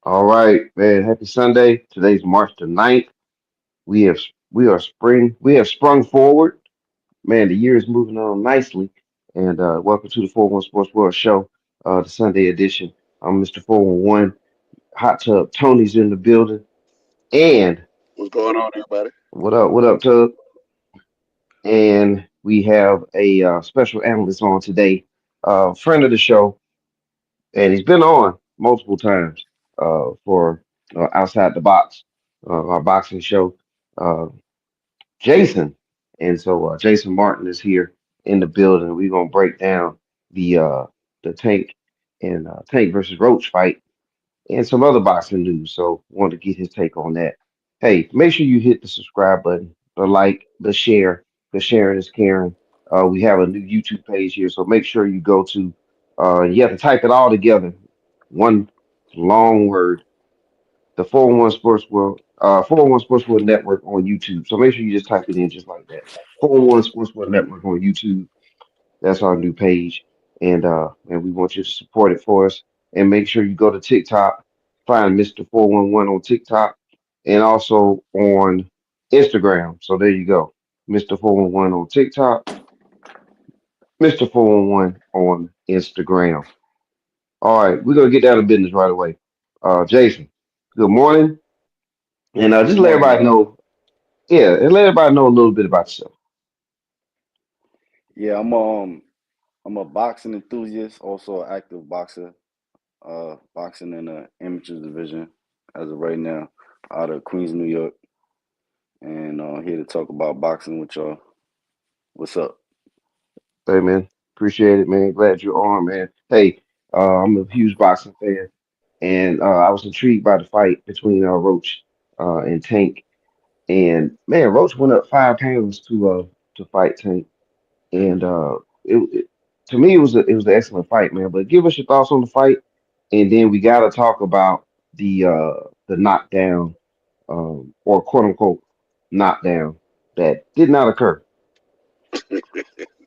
All right, man. Happy Sunday. Today's March the 9th. We have we are spring. We have sprung forward. Man, the year is moving on nicely. And welcome to the 411 Sports World Show, the Sunday edition. I'm Mr. 411. Hot Tub Tony's in the building. And What's going on, everybody? what up? What up, Tub? And we have a special analyst on today, friend of the show, and he's been on multiple times for Outside the Box, our boxing show. Uh, Jason, and so Jason Martin is here in the building. We're gonna break down the Tank and Tank versus Roach fight and some other boxing news. So wanted to get his take on that. Hey, make sure you hit the subscribe button, the like, the share. The sharing is caring. We have a new YouTube page here, so make sure you go to. You have to type it all together, one long word. The 401 Sports World, 401 Sports World Network on YouTube. So make sure you just type it in just like that. 401 Sports World Network on YouTube. That's our new page, and we want you to support it for us. And make sure you go to TikTok, find Mr. 411 on TikTok, and also on Instagram. So there you go, Mr. 411 on TikTok, Mr. 411 on Instagram. All right, we're gonna get down to business right away. Jason, good morning, and Good just let morning, everybody man. know, yeah, and let everybody know a little bit about yourself. Yeah, I'm a boxing enthusiast, also an active boxer. Boxing in the amateurs division as of right now, out of Queens, New York, and here to talk about boxing with y'all. What's up? Hey man, appreciate it, man. Glad you're on, man. Hey, I'm a huge boxing fan, and I was intrigued by the fight between Roach and Tank. And man, Roach went up 5 pounds to fight Tank, and it to me it was an excellent fight, man. But give us your thoughts on the fight, and then we got to talk about the knockdown, or quote unquote knockdown that did not occur.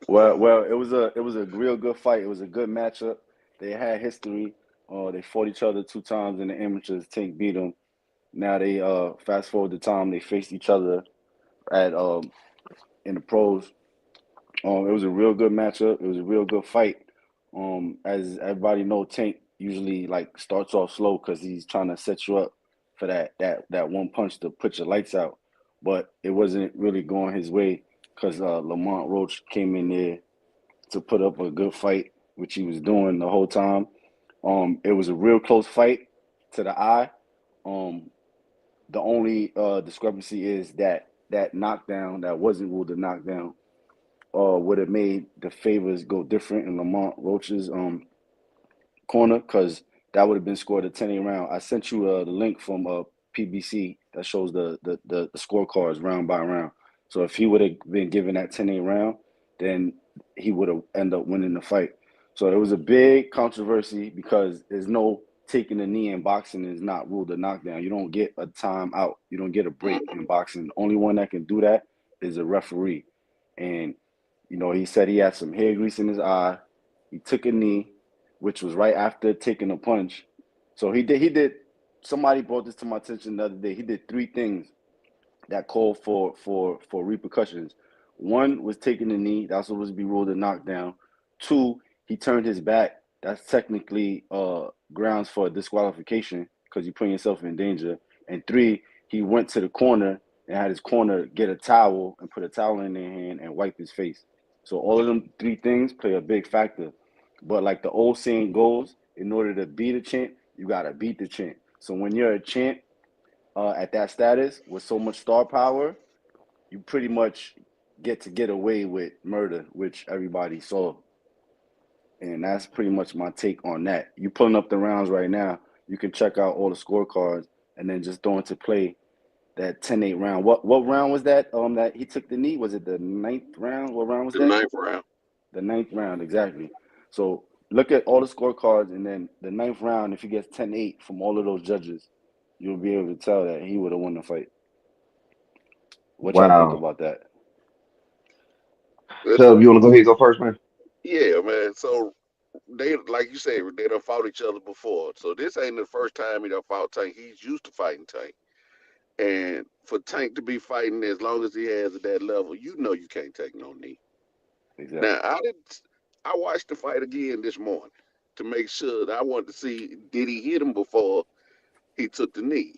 Well, it was a real good fight. It was a good matchup. They had history. They fought each other 2 times in the amateurs. Tank beat them. Now they fast forward the time they faced each other at in the pros. It was a real good matchup. It was a real good fight. As everybody know, Tank usually like starts off slow because he's trying to set you up for that one punch to put your lights out. But it wasn't really going his way because Lamont Roach came in there to put up a good fight, which he was doing the whole time. It was a real close fight to the eye. Um, the only discrepancy is that knockdown that wasn't ruled a knockdown would have made the favors go different in Lamont Roach's corner because that would have been scored a 10-8 round. I sent you the link from PBC that shows the scorecards round by round. So if he would have been given that 10-8 round, then he would have ended up winning the fight. So it was a big controversy because there's no taking a knee in boxing is not ruled a knockdown. You don't get a time out. You don't get a break in boxing. The only one that can do that is a referee. And he said he had some hair grease in his eye. He took a knee, which was right after taking a punch. So he did somebody brought this to my attention the other day. He did 3 things that called for repercussions. One was taking a knee, that's supposed to be ruled a knockdown. Two, he turned his back. That's technically grounds for disqualification because you're putting yourself in danger. And three, he went to the corner and had his corner get a towel and put a towel in their hand and wipe his face. So all of them 3 things play a big factor. But like the old saying goes, in order to beat a champ, you gotta beat the champ. So when you're a champ at that status with so much star power, you pretty much get away with murder, which everybody saw. And that's pretty much my take on that. You pulling up the rounds right now, you can check out all the scorecards and then just throw into play that 10-8 round. What round was that? That he took the knee? Was it the ninth round? What round was The that? ninth round. The ninth round, exactly. So look at all the scorecards and then the ninth round, if he gets 10-8 from all of those judges, you'll be able to tell that he would have won the fight. What y'all think Wow. about that? So you want to go ahead and go first, man? Yeah, man. So, they like you said, they done fought each other before. So this ain't the first time he done fought Tank. He's used to fighting Tank. And for Tank to be fighting as long as he has at that level, you know you can't take no knee. Exactly. Now I watched the fight again this morning to make sure that I wanted to see did he hit him before he took the knee.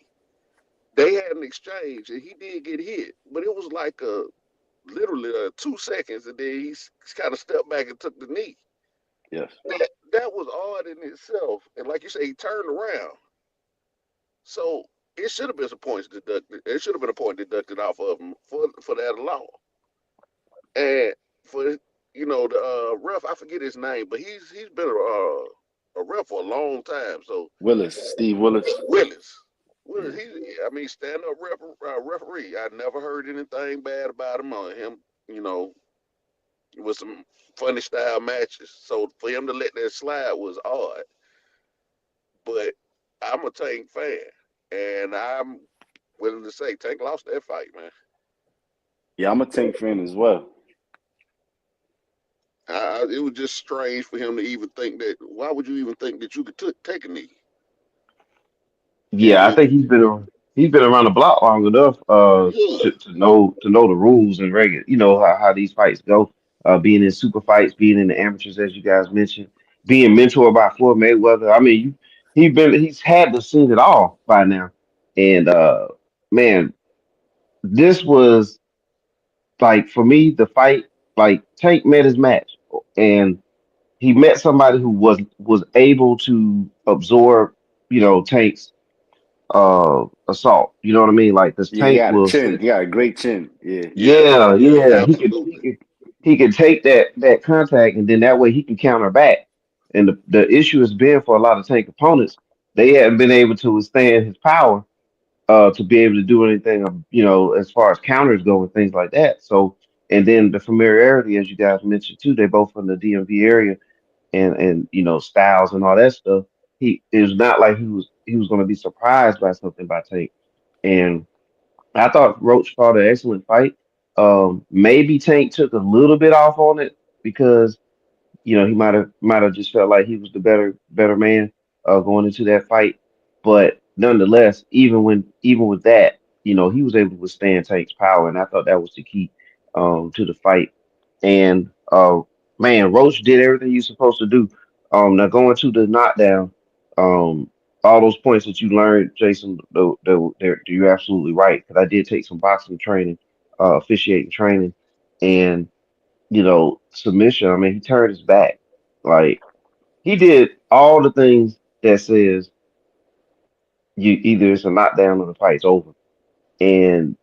They had an exchange and he did get hit, but it was like a literally 2 seconds, and then he kind of stepped back and took the knee. Yes. That was odd in itself, and like you say, he turned around, so it should have been some points deducted. It should have been a point deducted off of him for that alone. And for the ref, I forget his name, but he's been a ref for a long time. So Willis, Steve Willis. Willis. Willis, Yeah. I mean, stand up referee. I never heard anything bad about him or him, you know, with some funny style matches. So for him to let that slide was odd. But I'm a Tank fan, and I'm willing to say Tank lost that fight, man. Yeah, I'm a Tank fan as well. It was just strange for him to even think that. Why would you even think that you could take a knee? And Yeah, I think he's been around the block long enough yeah, to know the rules and regular, how these fights go. Being in super fights, being in the amateurs, as you guys mentioned, being mentored by Floyd Mayweather. I mean, he's had to seen it all by now. And man, this was like for me the fight. Like Tank met his match, and he met somebody who was able to absorb, Tank's assault. You know what I mean? Like this Yeah, he Tank got a will chin. say, He got a great chin. Yeah. yeah, yeah, yeah, yeah. absolutely. He could take that contact, and then that way he can counter back. And the issue has been for a lot of Tank opponents, they haven't been able to withstand his power to be able to do anything, as far as counters go and things like that. So, and then the familiarity, as you guys mentioned too, they both from the DMV area, and styles and all that stuff. He it was not like he was going to be surprised by something by Tank. And I thought Roach fought an excellent fight. Maybe Tank took a little bit off on it because he might have just felt like he was the better man going into that fight. But nonetheless, even with that, he was able to withstand Tank's power, and I thought that was the key to the fight. And man, Roach did everything you're supposed to do. Now going to the knockdown, um, all those points that you learned, Jason, you're absolutely right. Because I did take some boxing training, officiating training, and submission. I mean, he turned his back. Like he did all the things that says you either it's a knockdown or the fight's over. And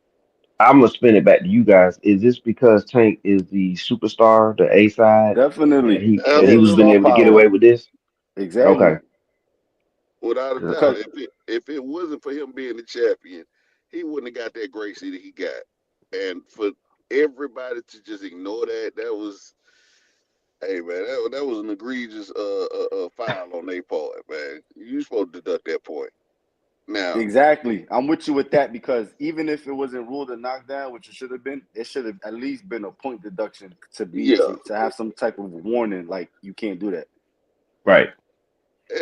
I'm gonna spin it back to you guys. Is this because Tank is the superstar, the A side, that Definitely. he Yeah, was been star Absolutely, able to get power. away with this? Exactly. Okay. without a 'Cause- doubt. Because If it wasn't for him being the champion, he wouldn't have got that Gracie that he got. And for everybody to just ignore that, that was, hey man, that was an egregious foul on their part, man. You supposed to deduct that point. Now, exactly. I'm with you with that because even if it wasn't ruled a knockdown, which it should have been, it should have at least been a point deduction yeah, to have some type of warning, like you can't do that. Right.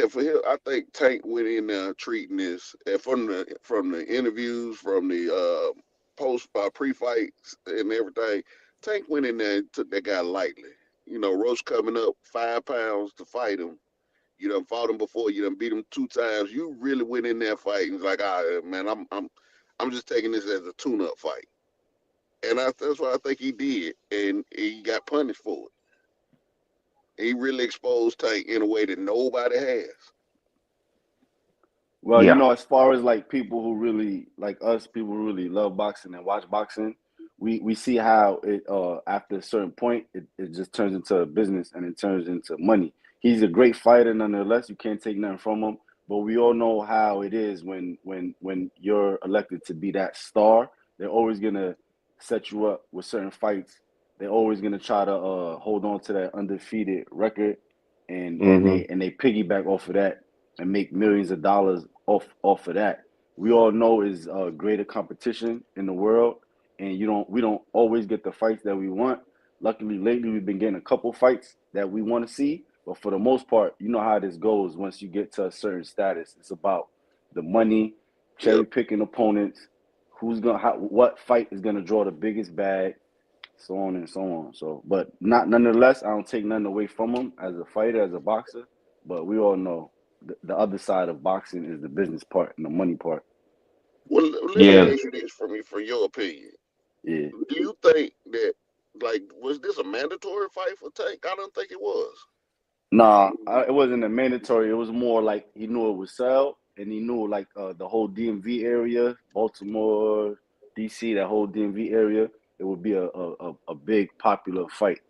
and for him, I think Tank went in there treating this, and from the interviews, from the post pre-fights and everything. Tank went in there and took that guy lightly. Roach coming up 5 pounds to fight him. You done fought him before. You done beat him 2 times. You really went in there fighting like, man, I'm just taking this as a tune-up fight, and that's what I think he did, and he got punished for it. He really exposed Tank in a way that nobody has. Well, Yeah. as far as like people who really like us, people who really love boxing and watch boxing, we see how it after a certain point it just turns into a business and it turns into money. He's a great fighter nonetheless. You can't take nothing from him. But we all know how it is when you're elected to be that star. They're always gonna set you up with certain fights. They're always gonna try to hold on to that undefeated record Hmm. and they piggyback off of that and make millions of dollars off of that. We all know is greater competition in the world, and we don't always get the fights that we want. Luckily, lately we've been getting a couple fights that we want to see, But for the most part, you know how this goes. Once you get to a certain status, it's about the money, cherry Yep. picking opponents, what fight is gonna draw the biggest bag, so on and so on. So, but not nonetheless, I don't take nothing away from him as a fighter, as a boxer. But we all know the other side of boxing is the business part and the money part. Well, let me Yeah. ask you this for your opinion. Yeah. Do you think that, like, was this a mandatory fight for Tank? I don't think it was. Nah, it wasn't a mandatory. It was more like he knew it would sell, and he knew like the whole DMV area, Baltimore, DC, that whole DMV area, it would be a big popular fight.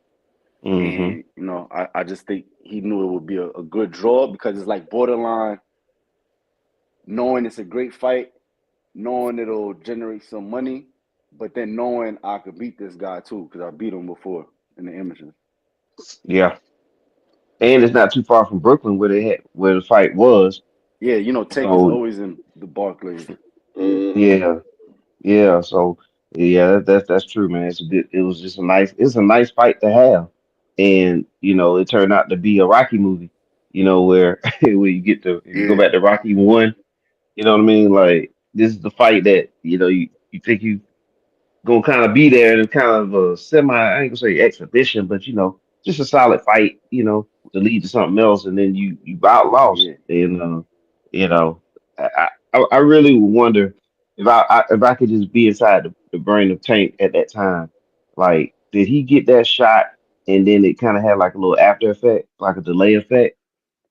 Mm-hmm. And I just think he knew it would be a good draw because it's like borderline knowing it's a great fight, knowing it'll generate some money, but then knowing I could beat this guy too because I beat him before in the amateurs. Yeah. And it's not too far from Brooklyn where the fight was. Yeah, Tank is So always in the Barclays. Yeah. Hmm. yeah, yeah. So yeah, that's true, man. It was just it's a nice fight to have. And it turned out to be a Rocky movie, where where you get to if you go Yeah. back to Rocky 1, you know what I mean? Like this is the fight that, you think you gonna kind of be there, and it's kind of a semi, I ain't gonna say exhibition, but just a solid fight, to lead to something else, and then you about lost. Yeah. And you know, I really wonder if I could just be inside the brain of Tank at that time. Like, did he get that shot and then it kind of had like a little after effect, like a delay effect?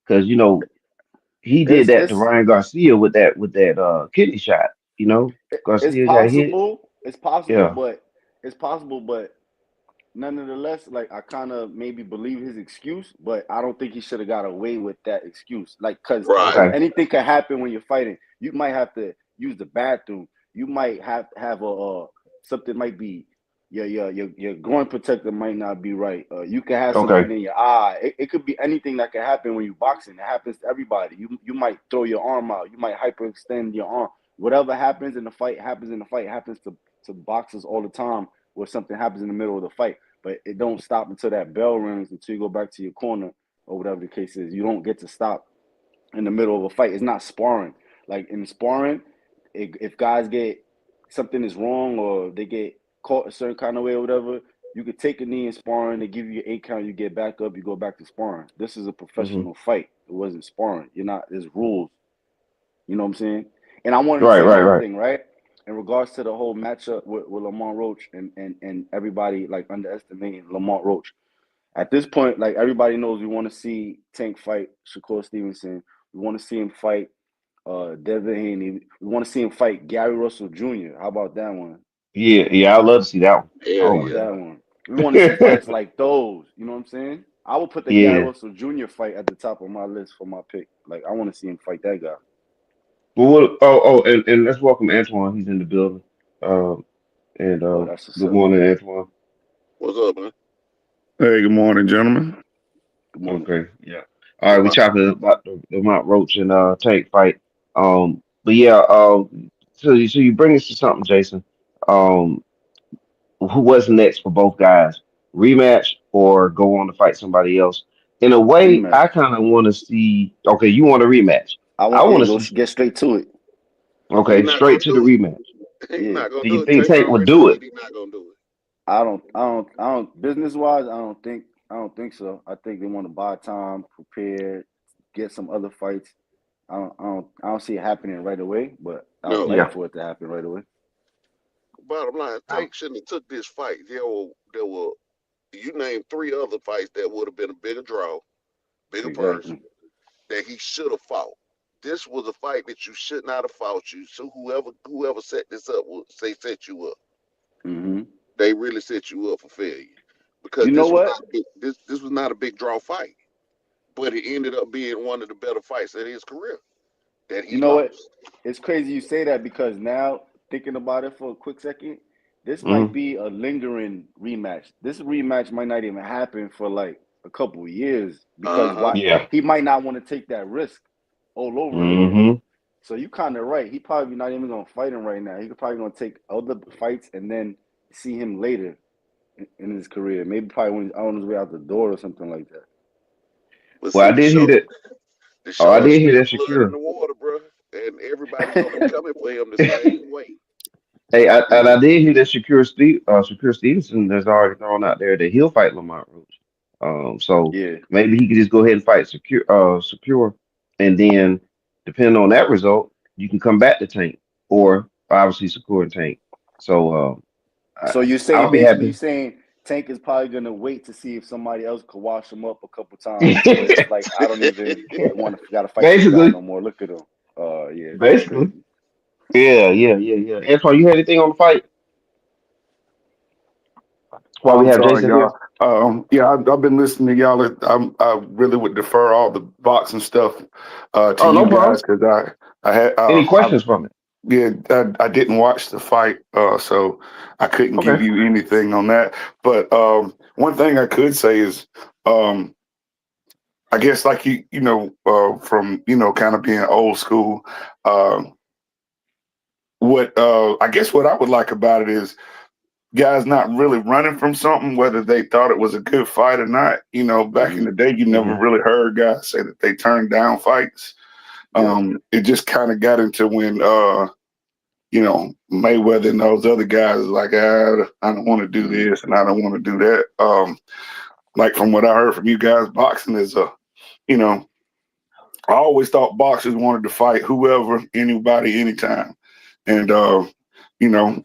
Because he did It's that to it's Ryan Garcia with that kidney shot. it's Garcia got hit. possible. It's possible, Yeah. but nonetheless, like I kind of maybe believe his excuse, but I don't think he should have got away with that excuse. Like, cause Right. Okay. anything can happen when you're fighting. You might have to use the bathroom. You might have a something might be your groin protector might not be right. You can have something Okay. in your eye. It could be anything that can happen when you boxing. It happens to everybody. You might throw your arm out. You might hyperextend your arm. Whatever happens in the fight happens in the fight. It happens to boxers all the time where something happens in the middle of the fight. But it don't stop until that bell rings, until you go back to your corner or whatever the case is. You don't get to stop in the middle of a fight. It's not sparring. Like in sparring, if guys get something is wrong or they get caught a certain kind of way or whatever, you could take a knee in sparring. They give you your 8 count. You get back up. You go back to sparring. This is a Hmm. professional fight. It wasn't sparring. You're not. There's rules. You know what I'm saying? And I wanted to Right. say Right. one Right. thing, right? In regards to the whole matchup with Lamont Roach and everybody like underestimating Lamont Roach. At this point, like everybody knows, we want to see Tank fight Shakur Stevenson. We want to see him fight Devin Haney. We want to see him fight Gary Russell Jr. How about that one? Yeah. Yeah. I'd love to see that one. Hell How Oh my about yeah. that God. one? We want to see fights like those. You know what I'm saying? I would put the Gary Yeah. Russell Jr. fight at the top of my list for my pick. Like I want to see him fight that guy. Well, and let's welcome Antoine. He's in the building. Um, and Oh, that's what's good up. morning, Antoine. What's up, man? Hey, good morning, gentlemen. Good morning. Okay. Yeah. All right. What We about talking about the Mount Roach and Tank fight. But yeah. So you bring us to something, Jason. Um, what's next for both guys? Rematch or go on to fight somebody else? In a way, I Rematch. kind of want to see. Okay, you want a rematch? I I want want yeah, to go see. get straight to it. he Okay, not gonna straight to the do rematch. it? He Yeah. not gonna Do you do it. think Tank Tank would already do said it? he not gonna do it. I don't business wise, I don't think so. I think they want to buy time, prepare, get some other fights. I don't see it happening right away, but I would No. like Yeah. for it to happen right away. Bottom line, Tank shouldn't have took this fight. There were you named three other fights that would have been a bigger draw, bigger purse Exactly. that he should have fought. This was a fight that you should not have fought. You so whoever set this up will say set you up. Hmm. They really set you up for failure because You know what? this was not a big draw fight, but it ended up being one of the better fights in his career that You he know what? lost. It's crazy you say that because now thinking about it for a quick second, this might Hmm. be a lingering rematch. This rematch might not even happen for like a couple of years Uh because huh. why Yeah. he might not want to take that risk all over again. Hmm. So you kind of right. He probably not even gonna fight him right now. He could probably gonna take other fights and then see him later in his career. Maybe probably when he's on his way out the door or something like that. But Well, see, I did hear that. the Oh, I show has did hear spilled that blood in Shakira. the water, bro, and everybody gonna be coming for him the same way. Hey, and I Yeah, did hear that Shakira Stevenson has already thrown out there that he'll fight Lamont Roach. So yeah. maybe he could just go ahead and fight Secure, and then depending on that result, you can come back to Tank or obviously Secure and Tank. So So you're I'll saying be basically you're happy. saying Tank is probably gonna wait to see if somebody else could wash him up a couple times to where it's like I don't even want to gotta fight this guy Basically, no more. Look at him. Yeah, that's basically, crazy. yeah. Antoine, you had anything on the fight while we I'm have sorry, Jason here? y'all. Yeah, I've been listening to y'all. I really would defer all the boxing stuff to Oh, you no guys problem. because I had Any questions from it? yeah, I didn't watch the fight, so I couldn't Okay. give you anything on that. But one thing I could say is, um, I guess like from kind of being old school. What I guess what I would like about it is guys not really running from something, whether they thought it was a good fight or not. Back in Hmm. the day, you never Hmm. really heard guys say that they turned down fights. Yep. It just kind of got into when Mayweather and those other guys like, I don't want to do Hmm. this and I don't want to do that. Like from what I heard from you guys, boxing is you know, I always thought boxers wanted to fight whoever, anybody, anytime. And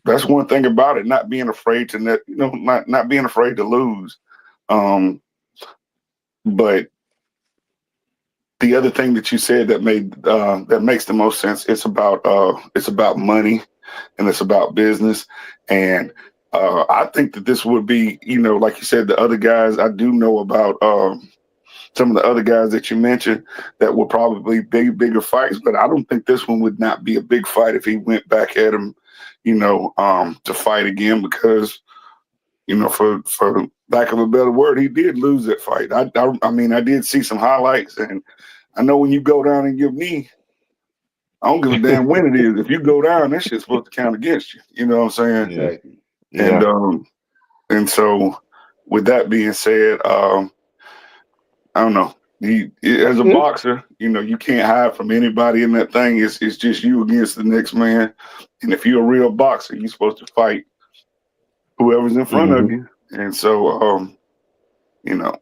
that's one thing about it, not being afraid to not being afraid to lose. Um, but the other thing that you said that makes the most sense, it's about money and it's about business. And I think that this would be, like you said, the other guys I do know about some of the other guys that you mentioned that will probably be bigger fights, but I don't think this one would not be a big fight if he went back at him, to fight again because, for lack of a better word, he did lose that fight. I mean, I did see some highlights, and I know when you go down and give me, I don't give a damn when it is. If you go down, that shit's supposed to count against you. You know what I'm saying? Yeah. Exactly. And Yeah. and so, with that being said, I don't know. As a Yeah. boxer, you can't hide from anybody in that thing. It's just you against the next man. And if you're a real boxer, you're supposed to fight whoever's in front of Hmm. you. And so, you know,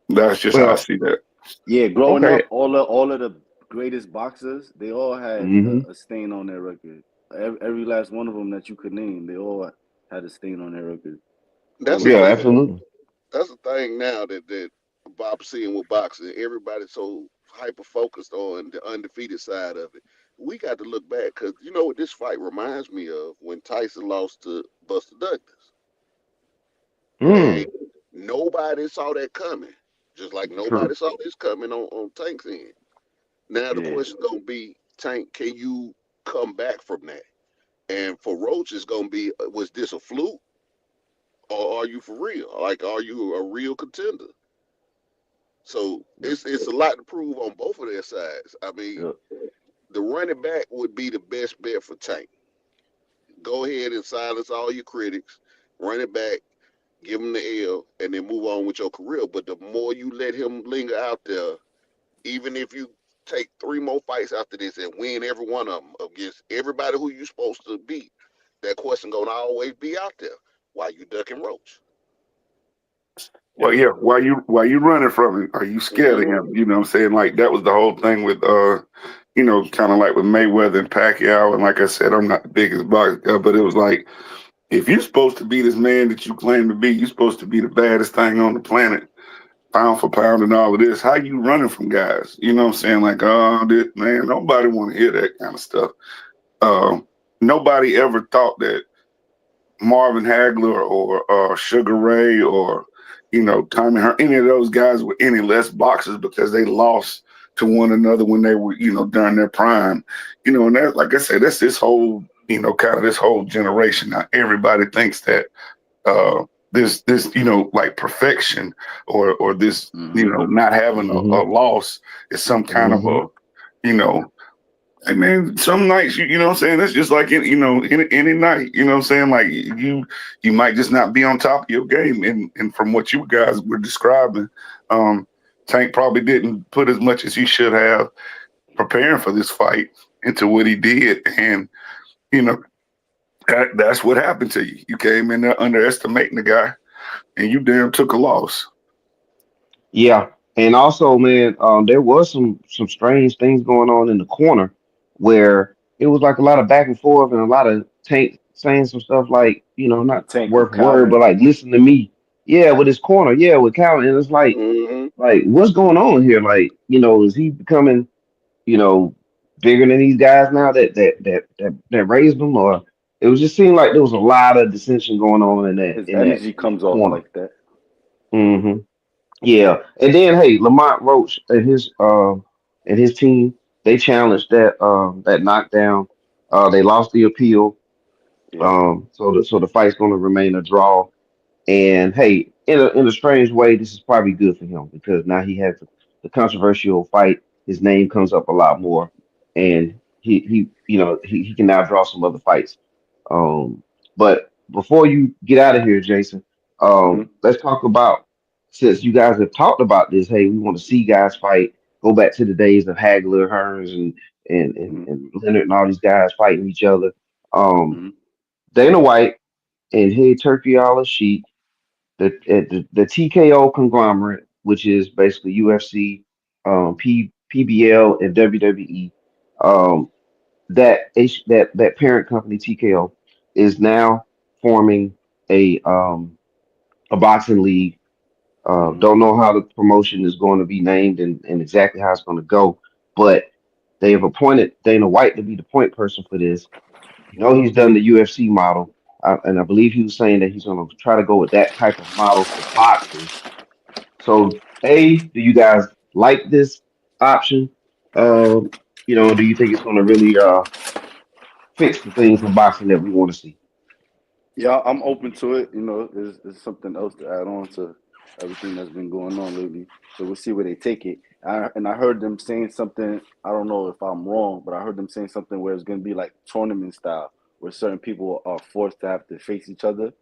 that's just how I Well, see that. Yeah, growing okay. up, all of the greatest boxers, they all had Hmm. a stain on their record. Every last one of them that you could name, they all had a stain on their record. That's All the of Yeah, them. thing. absolutely. That's the thing now that Bob's seeing with boxing. Everybody's so hyper focused on the undefeated side of it. We got to look back because you know what this fight reminds me of when Tyson lost to Buster Douglas, and Mm. nobody saw that coming. Just like True. nobody saw this coming on Tank's end. Now the Yeah. question gonna be, Tank, can you come back from that? And for Roach, it's gonna be, was this a fluke or are you for real? Like, are you a real contender? So Yep. it's a lot to prove on both of their sides. I mean, Yep. the running back would be the best bet for Tank. Go ahead and silence all your critics, run it back, give him the L, and then move on with your career. But the more you let him linger out there, even if you take three more fights after this and win every one of them against everybody who you supposed to beat, that question gonna always be out there. Why you ducking Roach? Well, Yep. yeah, while you running from him, are you scared of Mm-hmm. him? You know what I'm saying? Like that was the whole thing with kind of like with Mayweather and Pacquiao. And like I said, I'm not the biggest boxer guy, but it was like if you're supposed to be this man that you claim to be, you're supposed to be the baddest thing on the planet, pound for pound and all of this. How you running from guys? You know what I'm saying? Like, oh, this, man, nobody want to hear that kind of stuff. Uh, Nobody ever thought that Marvin Hagler or Sugar Ray or Tommy Hearn, any of those guys were any less boxers because they lost to one another when they were during their prime. And that, like I said, that's this whole kind of this whole generation. Now everybody thinks that uh, this like perfection or this Hmm. not having a Hmm. loss is some kind of Hmm. a you know I mean, some nights you know what I'm saying, it's just like any night, you know what I'm saying? Like you might just not be on top of your game. And from what you guys were describing, um, Tank probably didn't put as much as he should have preparing for this fight into what he did. And, you know, that's what happened to you. You came in there underestimating the guy and you damn took a loss. Yeah, and also, man, there was some strange things going on in the corner where it was like a lot of back and forth and a lot of Tank saying some stuff like, not Tank with word for word, but Calvin. like listen to me. Yeah, with his corner, yeah, with Calvin, and it's Hmm. like what's going on here? Like, is he becoming, you know, bigger than these guys now that raised him, or it was just seemed like there was a lot of dissension going on in that His in that energy comes off corner. like that. hmm Yeah, and then hey, Lamont Roach and his team, they challenged that knockdown. They lost the appeal. Yeah. So the fight's going to remain a draw. And hey, in a strange way, this is probably good for him because now he has the controversial fight. His name comes up a lot more, and he can now draw some other fights. But before you get out of here, Jason, Hmm. let's talk about since you guys have talked about this. Hey, we want to see guys fight. Go back to the days of Hagler, Hearns, Hmm. and Leonard and all these guys fighting each other. Um, Hmm. Dana White and Head Turkey Allah Sheik, the TKO conglomerate, which is basically UFC, PBL, and WWE. Um, that parent company TKO is now forming a boxing league. Hmm. Don't know how the promotion is going to be named and exactly how it's going to go, but they have appointed Dana White to be the point person for this. He's done the UFC model, and I believe he was saying that he's going to try to go with that type of model for boxing. So, do you guys like this option? Do you think it's going to really fix the things in boxing that we want to see? Yeah, I'm open to it. There's something else to add on to everything that's been going on lately. So we'll see where they take it. And I heard them saying something. I don't know if I'm wrong, but I heard them saying something where it's going to be like tournament style, where certain people are forced to have to face each other.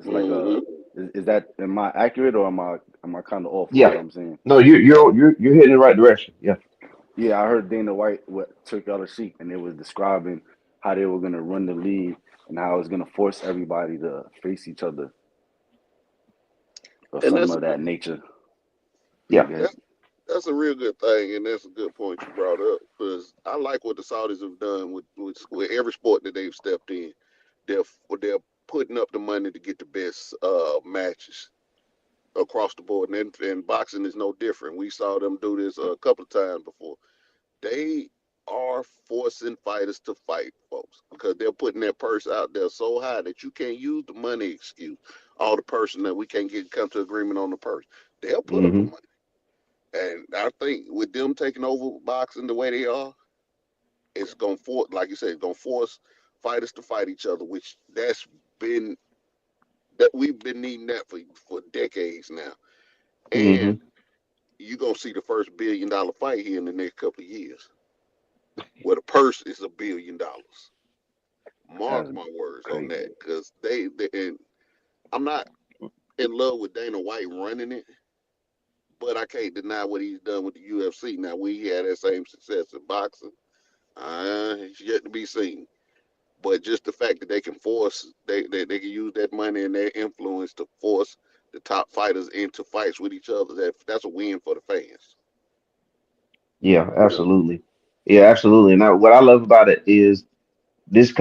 It's like Hmm. is that am I accurate or am I kind of off with what Yeah. I'm saying? No, you're heading in the right direction. Yeah. Yeah, I heard Dana White took out a sheet and it was describing how they were going to run the league and how it's going to force everybody to face each other or And something of that nature. Yeah, Yeah. go ahead. that's that's a real good thing, and that's a good point you brought up because I like what the Saudis have done with every sport that they've stepped in. They're putting up the money to get the best matches across the board, and boxing is no different. We saw them do this a couple of times before. They are forcing fighters to fight, folks, because they're putting their purse out there so high that you can't use the money excuse. All the person that we can't come to agreement on the purse. They'll put up the hmm money. And I think with them taking over boxing the way they are, it's gonna force, like you said, it's gonna force fighters to fight each other, which been that we've been needing that for decades now. And hmm you're gonna see the first $1 billion fight here in the next couple of years, where the purse is $1 billion. Mark That's my words on crazy. that, because they and I'm not in love with Dana White running it, but I can't deny what he's done with the UFC. Now, we had that same success in boxing. It's yet to be seen. But just the fact that they can they can use that money and their influence to force the top fighters into fights with each other, that's a win for the fans. Yeah, absolutely. Yeah, absolutely. And what I love about it is this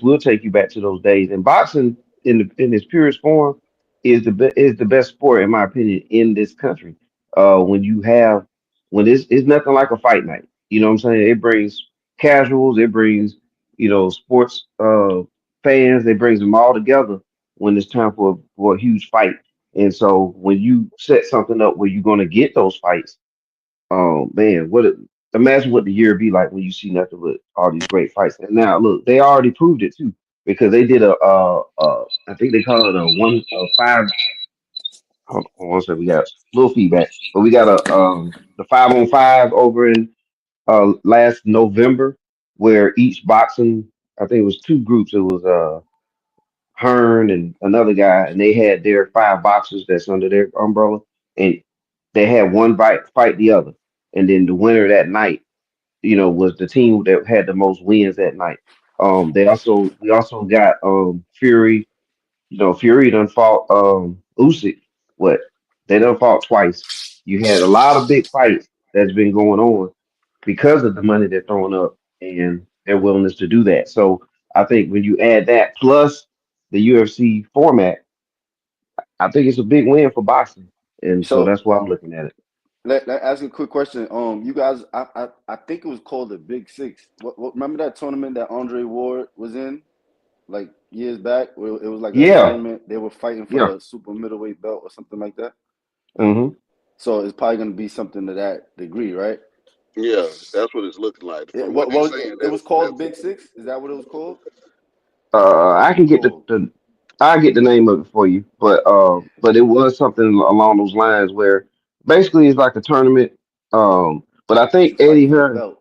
will take you back to those days. And boxing in its purest form is the best sport in my opinion in this country. When you have when it's nothing like a fight night. You know what I'm saying? It brings casuals, it brings sports fans, it brings them all together when it's time for a huge fight. And so when you set something up where you're going to get those fights, oh man, imagine what the year would be like when you see nothing but all these great fights. And now look, they already proved it too because they did I think they call it a one five. Hold on one second, we got a little feedback, but we got the 5-on-5 over in last November where each boxing, I think it was two groups. It was Hearn and another guy, and they had their five boxers that's under their umbrella, and they had one fight the other, and then the winner that night, was the team that had the most wins that night. We also got Fury. Fury done fought Usyk. What they done fought twice. You had a lot of big fights that's been going on because of the money they're throwing up and their willingness to do that. So I think when you add that plus the UFC format, I think it's a big win for boxing, and so So that's why I'm looking at it. let ask you a quick question. You guys, I think it was called the Big Six. What remember that tournament that Andre Ward was in like years back? Where it was like a Yeah, tournament. They were fighting for yeah. the super middleweight belt or something like that. Hmm. So it's probably going to be something to that degree, right? Yeah, that's what it's looking like. Yeah, From what they're saying, it was called that's Big Six? Is that what it was called? I What was can it get called? I get the name of it for you, but it was something along those lines where basically it's like a tournament. But I To think fight Eddie for the Hearn, belt.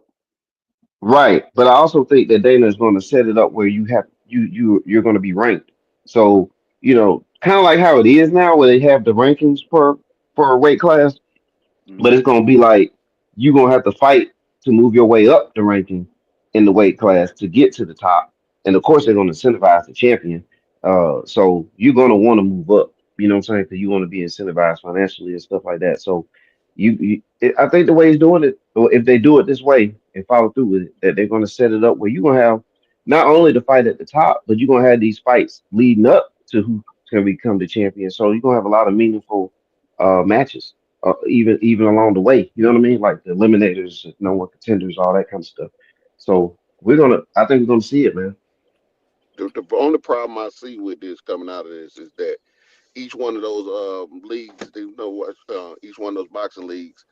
right? But I also think that Dana is going to set it up where you're going to be ranked. So kind of like how it is now, where they have the rankings per weight class. But Hmm. it's gonna be like you're gonna have to fight to move your way up the ranking in the weight class to get to the top. And of course, they're Yeah. gonna incentivize the champion. So you're gonna want to move up. You know what I'm saying? Because you want to be incentivized financially and stuff like that. So I think the way he's doing it, or if they do it this way and follow through with it, that they're gonna set it up where you're gonna have not only the fight at the top, but you're gonna have these fights leading up to who can become the champion. So you're gonna have a lot of meaningful matches even along the way. You know what I mean? Like the eliminators, no one contenders, all that kind of stuff. So I think we're gonna see it, man. the only problem I see with this coming out of this is that each one of those leagues, each one of those boxing leagues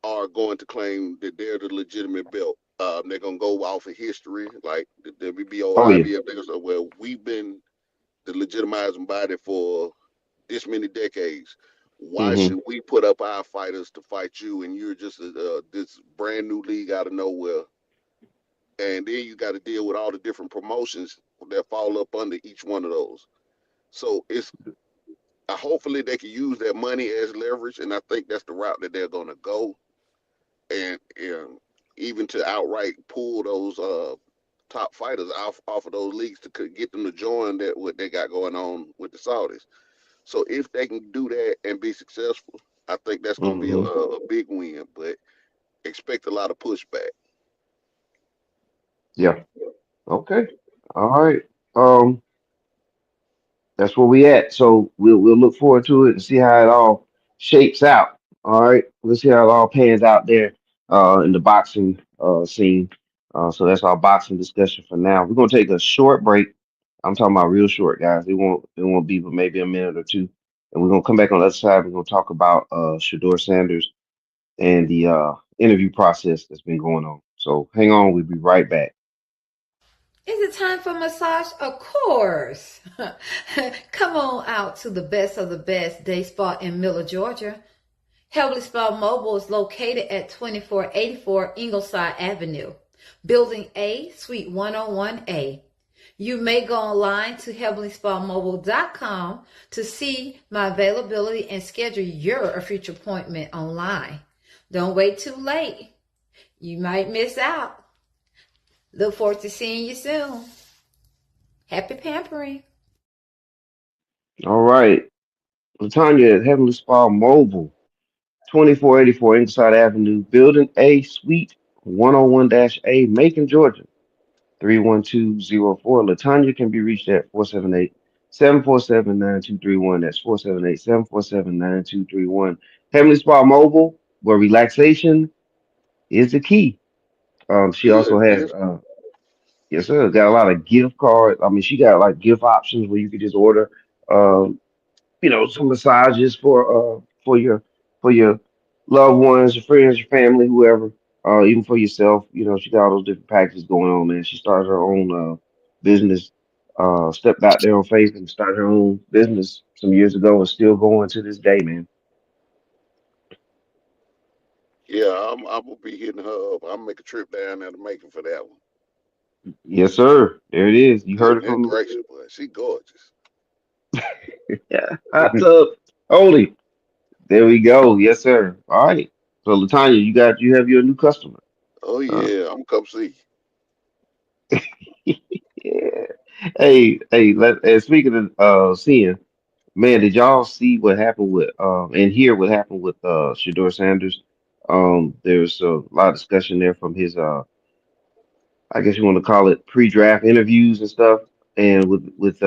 are going to claim that they're the legitimate belt. They're gonna go off of history, like the WBO, Oh yeah. IBF. They're gonna say, "Well, we've been the legitimizing body for this many decades. Why Hmm. should we put up our fighters to fight you, and you're just this brand new league out of nowhere?" And then you got to deal with all the different promotions that fall up under each one of those. So it's hopefully they can use that money as leverage, and I think that's the route that they're going to go, and even to outright pull those top fighters off of those leagues to get them to join that what they got going on with the Saudis. So if they can do that and be successful, I think that's going to be Hmm. a big win. But expect a lot of pushback. Yeah. Okay. All right. Um, that's where we at. So we'll look forward to it and see how it all shapes out. All right. Let's see how it all pans out there in the boxing scene. So that's our boxing discussion for now. We're gonna take a short break. I'm talking about real short, guys. It won't be but maybe a minute or two. And we're gonna come back on the other side. We're gonna talk about Shedeur Sanders and the interview process that's been going on. So hang on, we'll be right back. Is it time for massage? Of course. Come on out to the best of the best day spa in Miller, Georgia. Heavenly Spa Mobile is located at 2484 Ingleside Avenue, Building A, Suite 101A. You may go online to heavenlyspamobile.com to see my availability and schedule your future appointment online. Don't wait too late. You might miss out. Look forward to seeing you soon. Happy pampering. All right. Latanya at Heavenly Spa Mobile, 2484 Ingleside Avenue, Building A, Suite 101-A, Macon, Georgia, 31204. Latanya can be reached at 478-747-9231. That's 478-747-9231. Heavenly Spa Mobile, where relaxation is the key. She Good. also has Yes. yes, sir. Got a lot of gift cards. I mean, she got like gift options where you could just order, um, some massages for your loved ones, your friends, your family, whoever, even for yourself. She got all those different packages going on, man. She started her own business, stepped out there on faith and started her own business some years ago and still going to this day, man. Yeah, I'm gonna be hitting her up. I'm gonna make a trip down there to Macon for that one. Yes, sir. There it is. You heard it Goodness from me. gracious, boy, she gorgeous. Yeah, hot tub only. There we go. Yes, sir. All right. So Latanya, you have your new customer. Oh Uh, yeah, I'm come see. yeah. And speaking of seeing, man, did y'all see what happened with and hear what happened with Shedeur Sanders? There's a lot of discussion there from his I guess you want to call it pre-draft interviews and stuff, and with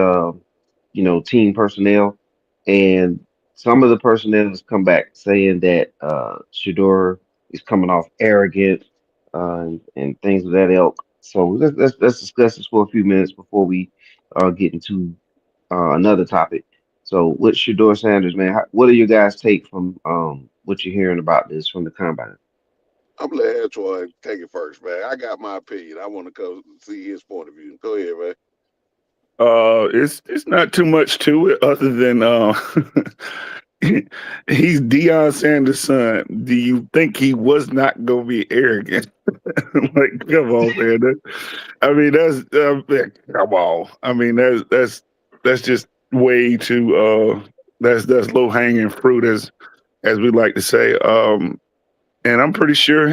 team personnel, and some of the personnel has come back saying that Shador is coming off arrogant and things of that ilk. So let's discuss this for a few minutes before we get into another topic. So with Shador Sanders, man, what are your guys' take from what you're hearing about this from the combine? I'm gonna let Troy take it first, man. I got my opinion. I want to come see his point of view. Go ahead, man. It's not too much to it other than he's Deion Sanders' son. Do you think he was not gonna be arrogant? Like, come on, man. I mean, come on. I mean, that's just way too. That's low hanging fruit, as we like to say. And I'm pretty sure.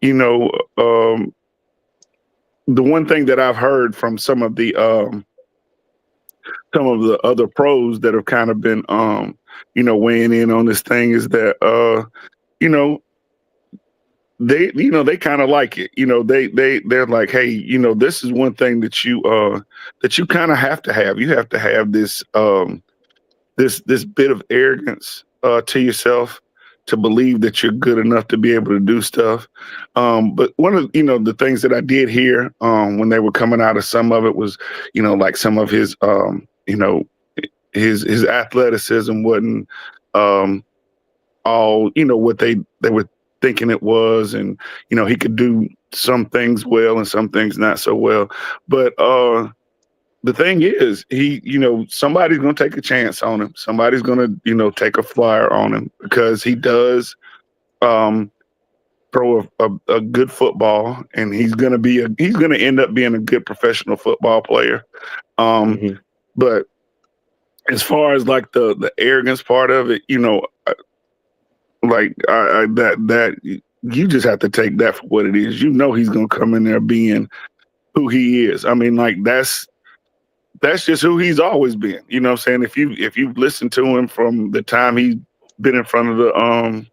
You know, the one thing that I've heard from some of the other pros that have kind of been weighing in on this thing is that you know they kind of like it. They're like, hey, this is one thing that you kind of have to have. You have to have this bit of arrogance to yourself to believe that you're good enough to be able to do stuff. But one of the things that I did hear when they were coming out of some of it was like some of his his athleticism wasn't um, all what they were thinking it was, and he could do some things well and some things not so well. But the thing is, somebody's going to take a chance on him. Somebody's going to, take a flyer on him because he does um, throw a good football, and he's going to end up being a good professional football player. Um, Hmm. but as far as like the arrogance part of it, like that you just have to take that for what it is. He's going to come in there being who he is. I mean, like that's just who he's always been. You know what I'm saying? If you've listened to him from the time he's been in front of the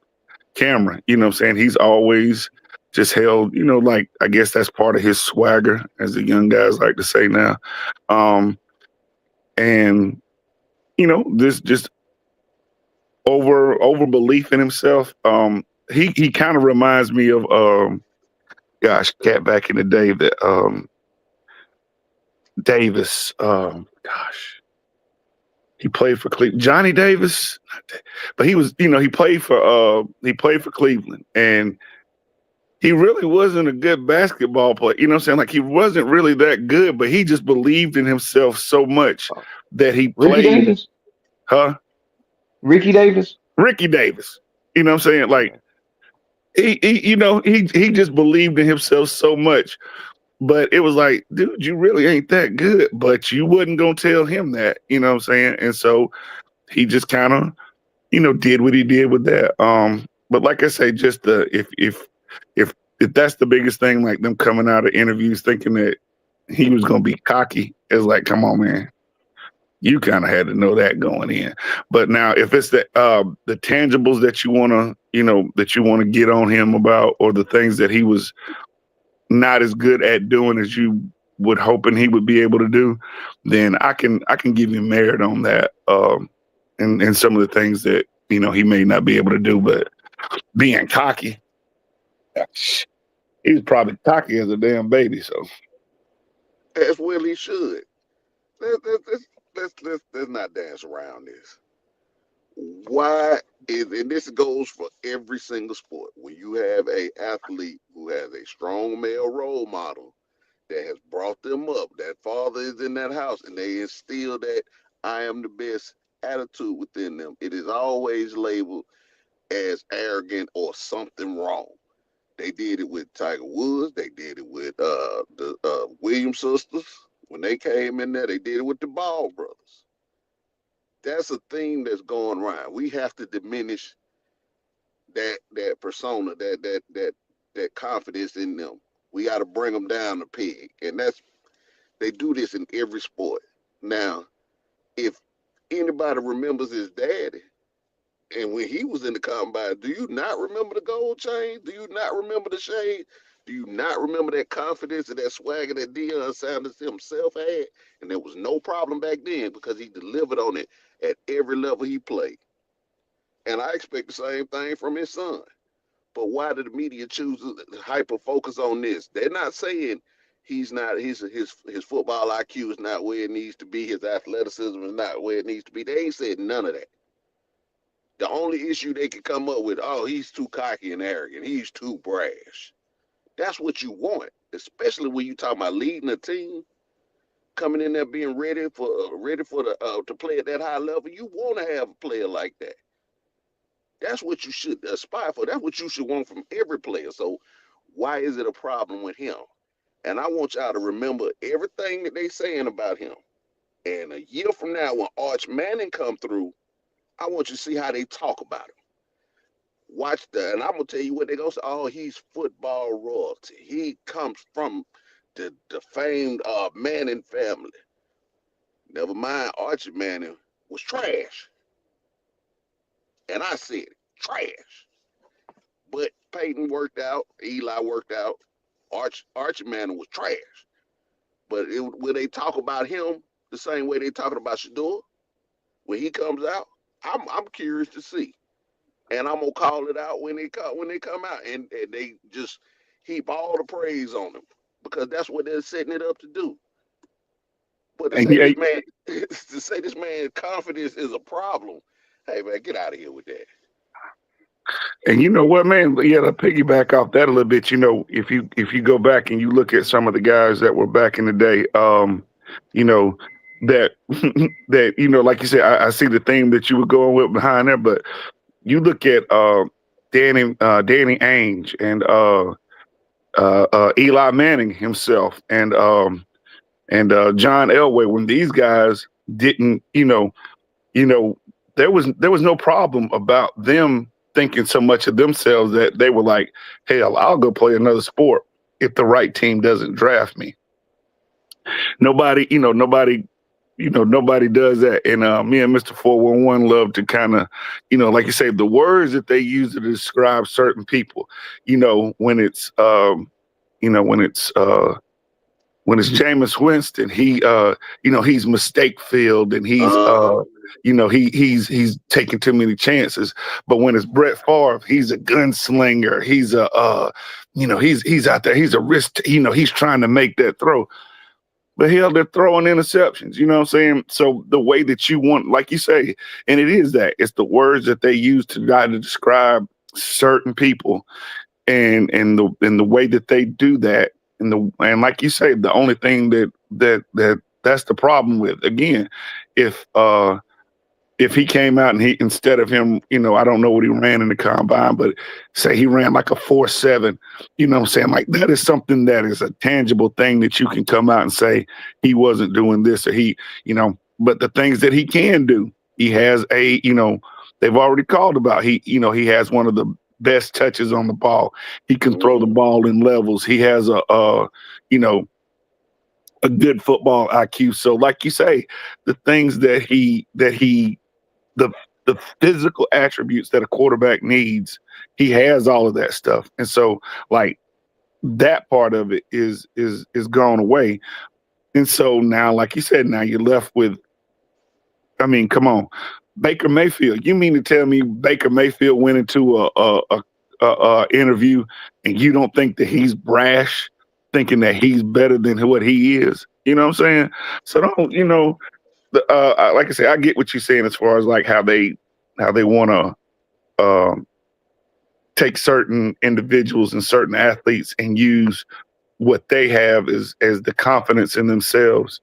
camera, you know what I'm saying? He's always just held, like I guess that's part of his swagger, as the young guys like to say now. Um and this just over belief in himself. He kind of reminds me of cat back in the day that Davis, he played for Cleveland. Johnny Davis, but he was, he played for Cleveland, and he really wasn't a good basketball player. You know what I'm saying? Like he wasn't really that good, but he just believed in himself so much that he Ricky played, Davis. huh? Ricky Davis. Ricky Davis. You know what I'm saying? Like Okay. he just believed in himself so much. But it was like, dude, you really ain't that good. But you wasn't gonna tell him that, you know what I'm saying? And so he just kind of did what he did with that. But like I say, just if if that's the biggest thing, like them coming out of interviews thinking that he was gonna be cocky, it's like, come on, man. You kind of had to know that going in. But now if it's the tangibles that you wanna, that you want to get on him about, or the things that he was not as good at doing as you would hoping he would be able to do, then I can give you merit on that. And some of the things that he may not be able to do, but being cocky, he was probably cocky as a damn baby. So As well he should. Let's not dance around this. Why is, and this goes for every single sport, when you have a athlete who has a strong male role model that has brought them up, that father is in that house, and they instill that I am the best attitude within them, it is always labeled as arrogant or something wrong. They did it with Tiger Woods. They did it with the Williams sisters when they came in there. They did it with the Ball brothers. that's a thing that's going around. We have to diminish that persona, that confidence in them. We got to bring them down a peg, and they do this in every sport. Now, if anybody remembers his daddy, and when he was in the combine, do you not remember the gold chain? Do you not remember the shade? Do you not remember that confidence and that swagger that Deion Sanders himself had? And there was no problem back then because he delivered on it at every level he played. And I expect the same thing from his son. But why did the media choose to hyper focus on this? They're not saying he's not his football IQ is not where it needs to be, his athleticism is not where it needs to be. They ain't said none of that. The only issue they could come up with, oh, he's too cocky and arrogant, he's too brash. That's what you want, especially when you talking about leading a team, coming in there being ready for the to play at that high level. You want to have a player like that. That's what you should aspire for. That's what you should want from every player. So why is it a problem with him? And I want y'all to remember everything that they saying about him. And a year from now, when Arch Manning come through, I want you to see how they talk about him. And I'm gonna tell you what they gonna say. Oh, he's football royalty. He comes from the famed Manning family. Never mind, Archie Manning was trash, and I said it, trash. But Peyton worked out, Eli worked out. Archie Manning was trash. But will they talk about him the same way they talking about Shedeur when he comes out? I'm curious to see. And I'm gonna call it out when they come out, and they just heap all the praise on them because that's what they're setting it up to do. But to And say yeah, this man's confidence is a problem, hey man, get out of here with that. and you know what, man? Yeah, to piggyback off that a little bit, if you go back and you look at some of the guys that were back in the day, you know, that that like you said, I see the theme that you were going with behind there, but you look at Danny Ainge and Eli Manning himself and John Elway, when these guys didn't, you know, there was no problem about them thinking so much of themselves that they were like, hell, I'll go play another sport if the right team doesn't draft me. Nobody does that. And me and Mr. 411 love to kind of, like you say, the words that they use to describe certain people, when it's, when it's, Jameis Winston, he's mistake filled and he's taking too many chances. But when it's Brett Favre, he's a gunslinger. He's he's out there. He's a risk. He's trying to make that throw. But hell, they're throwing interceptions. You know what I'm saying? So the way that you want, like you say, and it is that it's the words that they use to try to describe certain people, and the way that they do that. And like you say, the only thing that's the problem with, again, if he came out and instead of him, I don't know what he ran in the combine, but say he ran like a 4.7, what I'm saying? Like that is something that is a tangible thing that you can come out and say he wasn't doing this or but the things that he can do, he has they've already called about, he has one of the best touches on the ball. He can throw the ball in levels. He has a good football IQ. So like you say, the things that the physical attributes that a quarterback needs, he has all of that stuff. And so like that part of it is gone away. And so now, like you said, now you're left with, I mean, come on, Baker Mayfield. You mean to tell me Baker Mayfield went into a interview and you don't think that he's brash, thinking that he's better than what he is? You know what I'm saying? So don't, like I say, I get what you're saying as far as like how they want to take certain individuals and certain athletes and use what they have as the confidence in themselves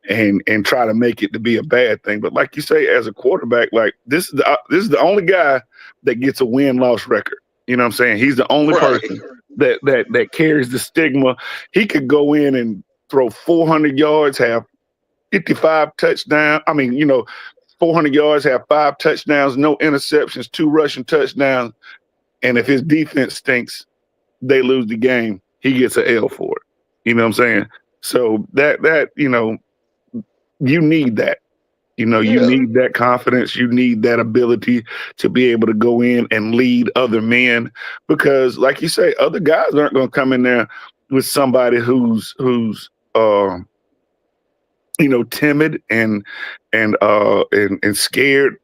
and try to make it to be a bad thing. But like you say, as a quarterback, like this is the only guy that gets a win-loss record. You know what I'm saying? He's the only person that carries the stigma. He could go in and throw 400 yards, have 55 touchdowns. I mean, 400 yards, have 5 touchdowns, no interceptions, 2 rushing touchdowns. And if his defense stinks, they lose the game. He gets an L for it. You know what I'm saying? So that you need that. You Yeah, need that confidence. You need that ability to be able to go in and lead other men because, like you say, other guys aren't going to come in there with somebody who's timid and scared,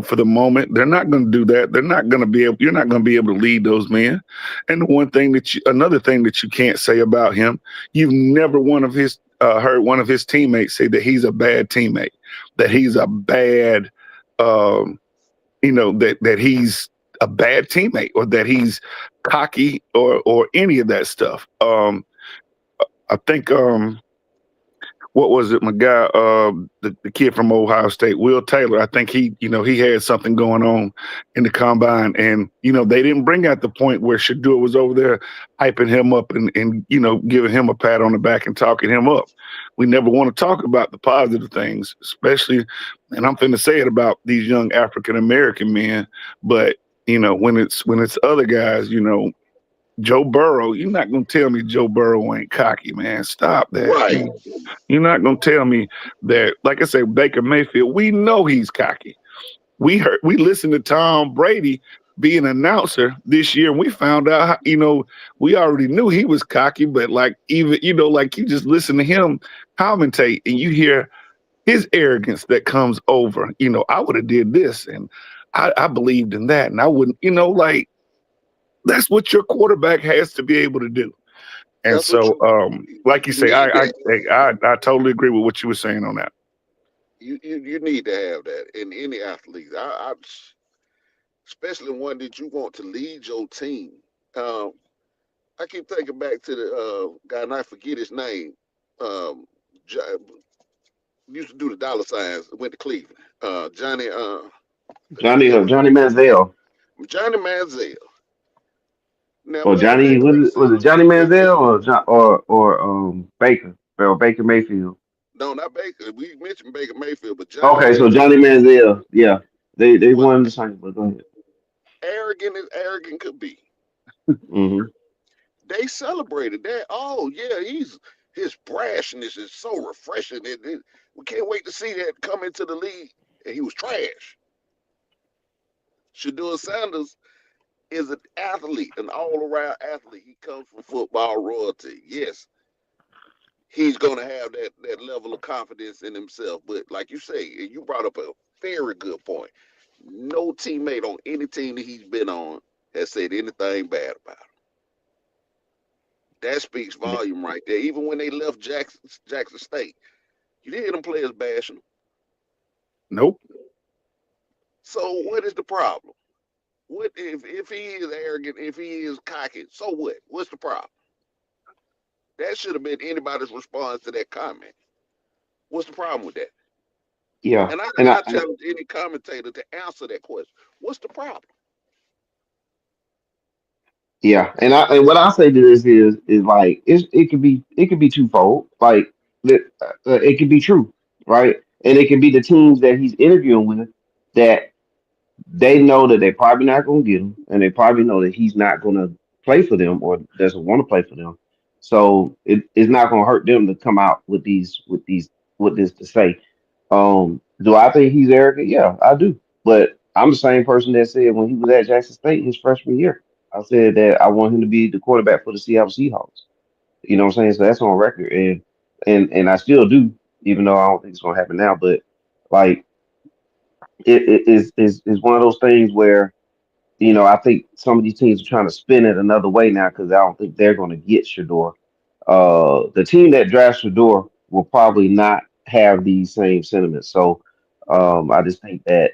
for the moment. They're not going to do that. They're not going to be able. You're not going to be able to lead those men. And another thing that you can't say about him, you've never heard one of his teammates say that he's a bad teammate, that he's a bad, um, that he's a bad teammate or that he's cocky or any of that stuff. I think. What was it? My guy, the kid from Ohio State, Will Taylor. I think he had something going on in the combine, and they didn't bring out the point where Shedeur was over there hyping him up and giving him a pat on the back and talking him up. We never want to talk about the positive things, especially, and I'm finna say it about these young African American men. But when it's other guys, Joe Burrow, you're not gonna tell me Joe Burrow ain't cocky, man. Stop that. right. You're not gonna tell me that, like I say, Baker Mayfield, we know he's cocky. We listened to Tom Brady be an announcer this year, and we found out we already knew he was cocky, but like even like you just listen to him commentate and you hear his arrogance that comes over. I would have did this and I believed in that, and I wouldn't, like that's what your quarterback has to be able to do. And That's what so, like you you say, need. I totally agree with what you were saying on that. You need to have that in any athlete. Especially one that you want to lead your team. Um, I keep thinking back to the guy, and I forget his name. Um, used to do the dollar signs. Went to Cleveland. Johnny Manziel Johnny Manziel. Now, or well, Johnny Baker was it Mayfield. Johnny Manziel or Baker or Baker Mayfield? No, not Baker. We mentioned Baker Mayfield, but Johnny Okay, so Manziel Johnny Manziel, yeah, they was won the same. But go ahead. arrogant as arrogant could be. Hmm. They celebrated that. Oh yeah, his brashness is so refreshing. We can't wait to see that come into the league. And he was trash. Shedeur Sanders is an athlete, an all-around athlete. He comes from football royalty. Yes, he's gonna have that level of confidence in himself. But like you say, and you brought up a very good point. No teammate on any team that he's been on has said anything bad about him. That speaks volume right there. Even when they left Jackson State, you didn't hear them players bashing him. Nope. So what is the problem? What if he is arrogant, if he is cocky, so what? What's the problem? That should have been anybody's response to that comment. What's the problem with that? Yeah, And and I challenge any commentator to answer that question. What's the problem? yeah, and what I say to this is like it could be twofold. Like it could be true, right? And it could be the teams that he's interviewing with that they know that they're probably not going to get him, and they probably know that he's not going to play for them or doesn't want to play for them. So it's not going to hurt them to come out with this to say. Do I think he's arrogant? Yeah, I do. But I'm the same person that said when he was at Jackson State his freshman year, I said that I want him to be the quarterback for the Seattle Seahawks. You know what I'm saying? So that's on record, and I still do, even though I don't think it's going to happen now. But like it is one of those things where I think some of these teams are trying to spin it another way now because I don't think they're going to get Shador. The team that drafts Shador will probably not have these same sentiments. So I just think that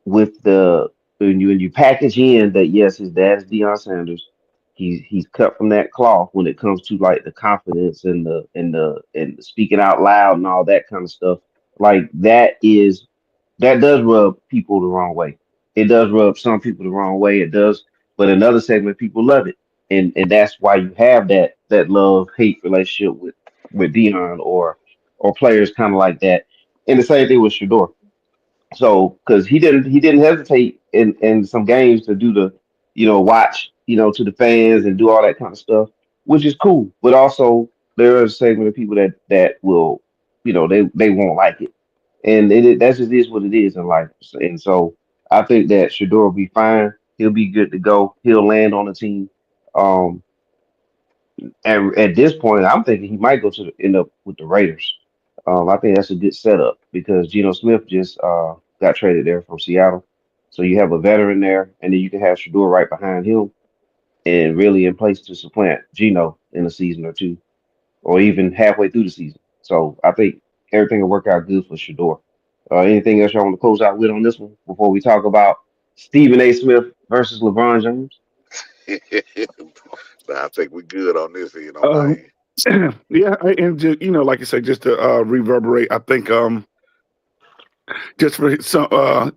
with when you package in that yes, his dad is Deion Sanders. He's cut from that cloth when it comes to like the confidence and the speaking out loud and all that kind of stuff. Like that does rub people the wrong way. It does rub some people the wrong way. It does, but another segment people love it, and that's why you have that love hate relationship with Dion or players kind of like that. And the same thing with Shador. So because he didn't hesitate in some games to do the watch to the fans and do all that kind of stuff, which is cool. But also there are a segment of people that will they won't like it, and that just is what it is in life. And so I think that Shedeur will be fine. He'll be good to go. He'll land on the team. Um, and at this point, I'm thinking he might go to end up with the Raiders. I think that's a good setup because Geno Smith just got traded there from Seattle. So you have a veteran there, and then you can have Shador right behind him and really in place to supplant Geno in a season or two, or even halfway through the season. So I think everything will work out good for Shador. Anything else y'all want to close out with on this one before we talk about Stephen A. Smith versus LeBron James? Nah, I think we good on this end on my Um, end. yeah, and just, like you say, just to reverberate, I think just for some,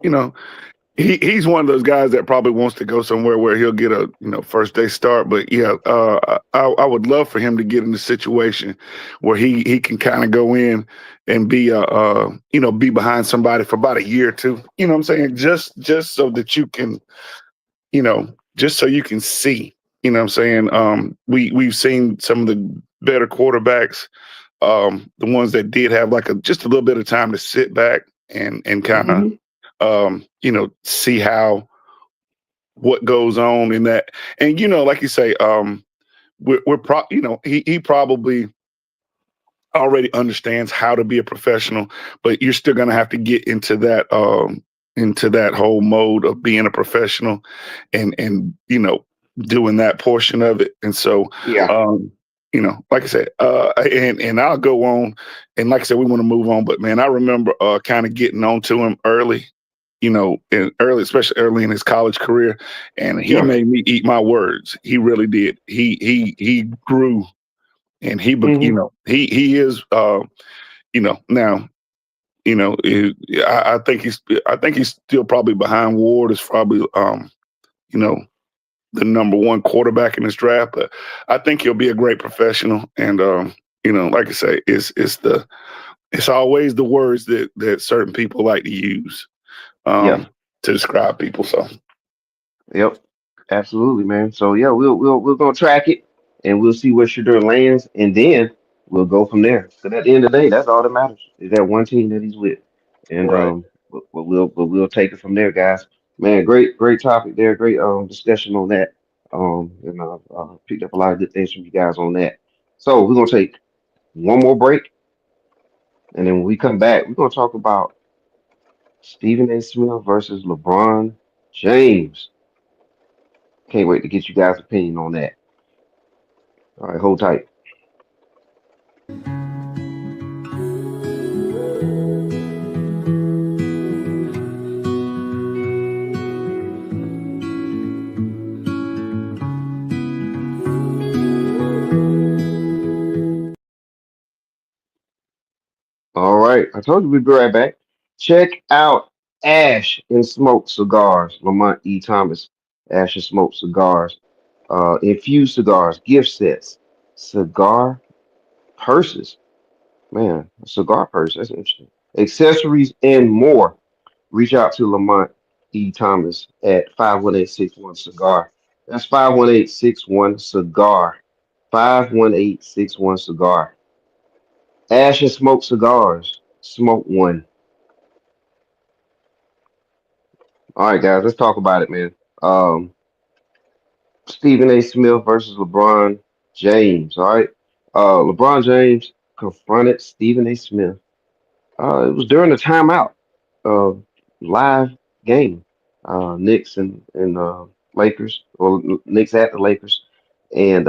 he's one of those guys that probably wants to go somewhere where he'll get a first day start. But yeah, I would love for him to get in the situation where he can kind of go in and be be behind somebody for about a year or two. You know what I'm saying? Just so that you can just so you can see. You know what I'm saying? We've seen some of the better quarterbacks, the ones that did have like just a little bit of time to sit back and kind of Hmm. see how what goes on in that. And like you say, he probably already understands how to be a professional, but you're still going to have to get into that whole mode of being a professional and doing that portion of it. And so Yeah. like I said, and I'll go on, and like I said, we want to move on, but man, I remember kind of getting on to him early, especially early in his college career, and he Yeah. made me eat my words. He really did. He grew, and Hmm. he is now I think he's still probably behind Ward. Is probably you know the number one quarterback in this draft, but I think he'll be a great professional. And like I say, it's always the words that certain people like to use Yeah. to describe people. So Yep, absolutely, man. So yeah, we're gonna track it and we'll see where Shador lands, and then we'll go from there. Because at the end of the day, that's all that matters is that one team that he's with, and Right. we'll take it from there, guys. Man, great topic there, great discussion on that. And picked up a lot of good things from you guys on that. So we're gonna take one more break, and then when we come back, we're gonna talk about Stephen A. Smith versus LeBron James. Can't wait to get you guys' opinion on that. All right, hold tight. All right, I told you we'd be right back. Check out Ash and Smoke Cigars, Lamont E. Thomas. Ash and Smoke Cigars, infused cigars, gift sets, cigar purses. Man, a cigar purse. That's interesting. Accessories and more. Reach out to Lamont E. Thomas at 51861 Cigar. That's 51861 Cigar. 51861 Cigar. Ash and Smoke Cigars. Smoke one. All right, guys, let's talk about it, man. Um, Stephen A. Smith versus LeBron James. All right. LeBron James confronted Stephen A. Smith. It was during the timeout live game. Knicks and Lakers, or Knicks at the Lakers, and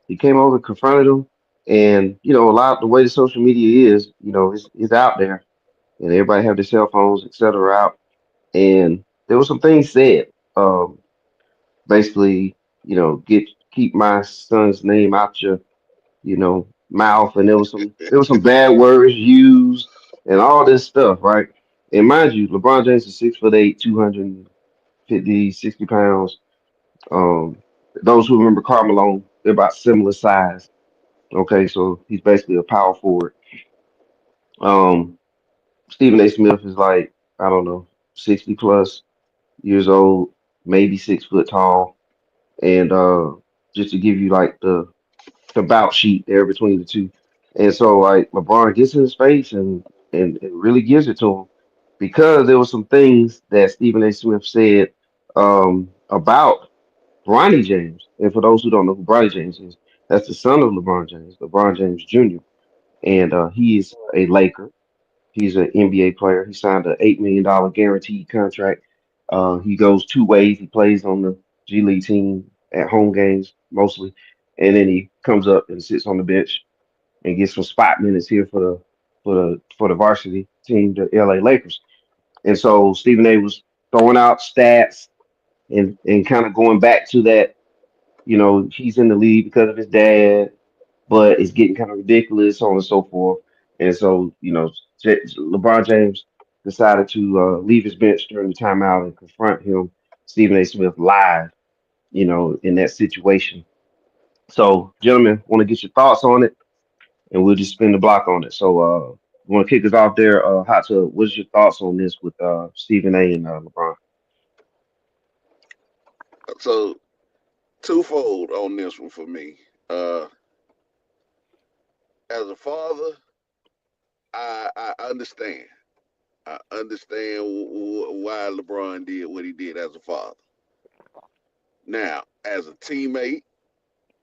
he came over, confronted him, and a lot of the way the social media is, is out there, and everybody have their cell phones, etc. out, and there was some things said. Basically, get keep my son's name out your, mouth, and there was some bad words used and all this stuff, right? And mind you, LeBron James is 6'8", 250, 60 pounds. Um, those who remember Carmelo, they're about similar size. Okay, so he's basically a power forward. Um, Stephen A. Smith is like I don't know, 60 plus years old, maybe 6 foot tall, and just to give you like the bout sheet there between the two. And so like LeBron gets in his face and really gives it to him because there were some things that Stephen A. Smith said about Bronny James. And for those who don't know who Bronny James is, that's the son of LeBron James Jr. And he is a Laker. He's an NBA player. He signed an $8 million guaranteed contract. He goes two ways. He plays on the G League team at home games mostly, and then he comes up and sits on the bench and gets some spot minutes here for the varsity team, the LA Lakers. And so Stephen A. was throwing out stats and kind of going back to that. He's in the league because of his dad, but it's getting kind of ridiculous, so on and so forth. And so, LeBron James decided to leave his bench during the timeout and confront him, Stephen A. Smith, live, in that situation. So, gentlemen, want to get your thoughts on it, and we'll just spin the block on it. So, want to kick us off there, Hot Tub? What's your thoughts on this with Stephen A. and LeBron? So twofold on this one for me. As a father, I understand. I understand why LeBron did what he did as a father. Now, as a teammate,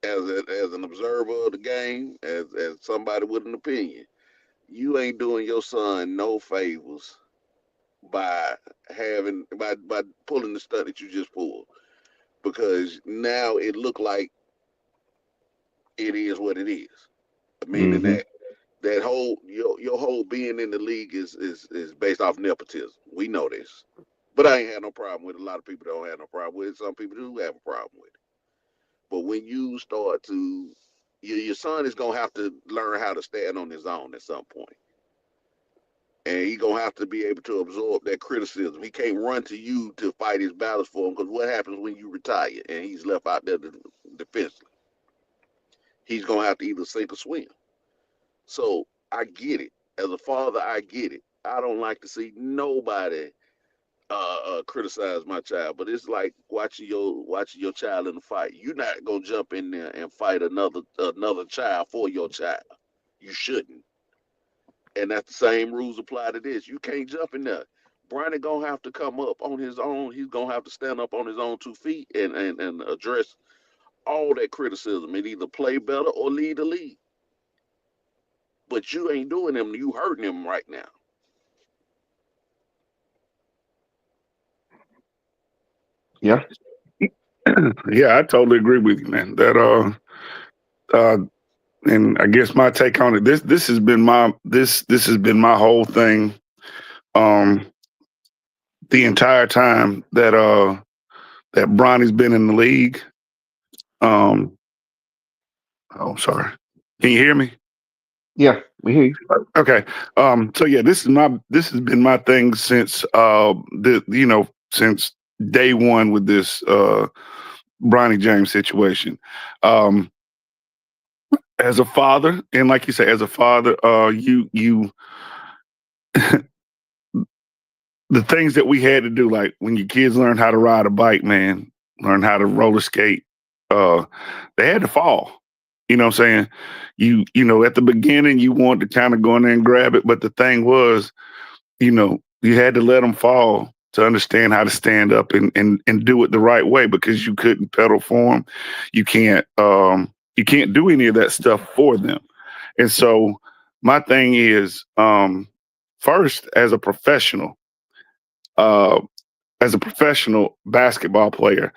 as an observer of the game, as somebody with an opinion, you ain't doing your son no favors by by pulling the stunt that you just pulled, because now it look like it is what it is. Meaning Mm-hmm. that whole your whole being in the league is based off nepotism. We know this. But I ain't had no problem with it. A lot of people don't have no problem with it. Some people do have a problem with it. But when you start to your son is gonna have to learn how to stand on his own at some point. And he gonna have to be able to absorb that criticism. He can't run to you to fight his battles for him, because what happens when you retire and he's left out there defensively? He's gonna have to either sink or swim. So I get it. As a father, I get it. I don't like to see nobody criticize my child, but it's like watching your child in a fight. You're not gonna jump in there and fight another child for your child. You shouldn't. And that's the same rules apply to this. You can't jump in there. Bronny gonna have to come up on his own. He's gonna have to stand up on his own 2 feet and address all that criticism and either play better or lead the league. But you ain't doing them. You hurting him right now. Yeah. Yeah, I totally agree with you, man. That uh and I guess my take on it, this has been my whole thing um the entire time that Bronny's been in the league. Um oh sorry. Can you hear me? Yeah, we hear you. Okay. So yeah, this has been my thing since since day one with this Bronny James situation. Um as a father, and like you say, as a father, you the things that we had to do, like when your kids learn how to ride a bike, man, learn how to roller skate, uh, they had to fall. You know what I'm saying? At the beginning, you wanted to kind of go in there and grab it, but the thing was, you had to let them fall to understand how to stand up and do it the right way, because you couldn't pedal for them. You can't do any of that stuff for them. And so my thing is, first, uh, as a professional basketball player,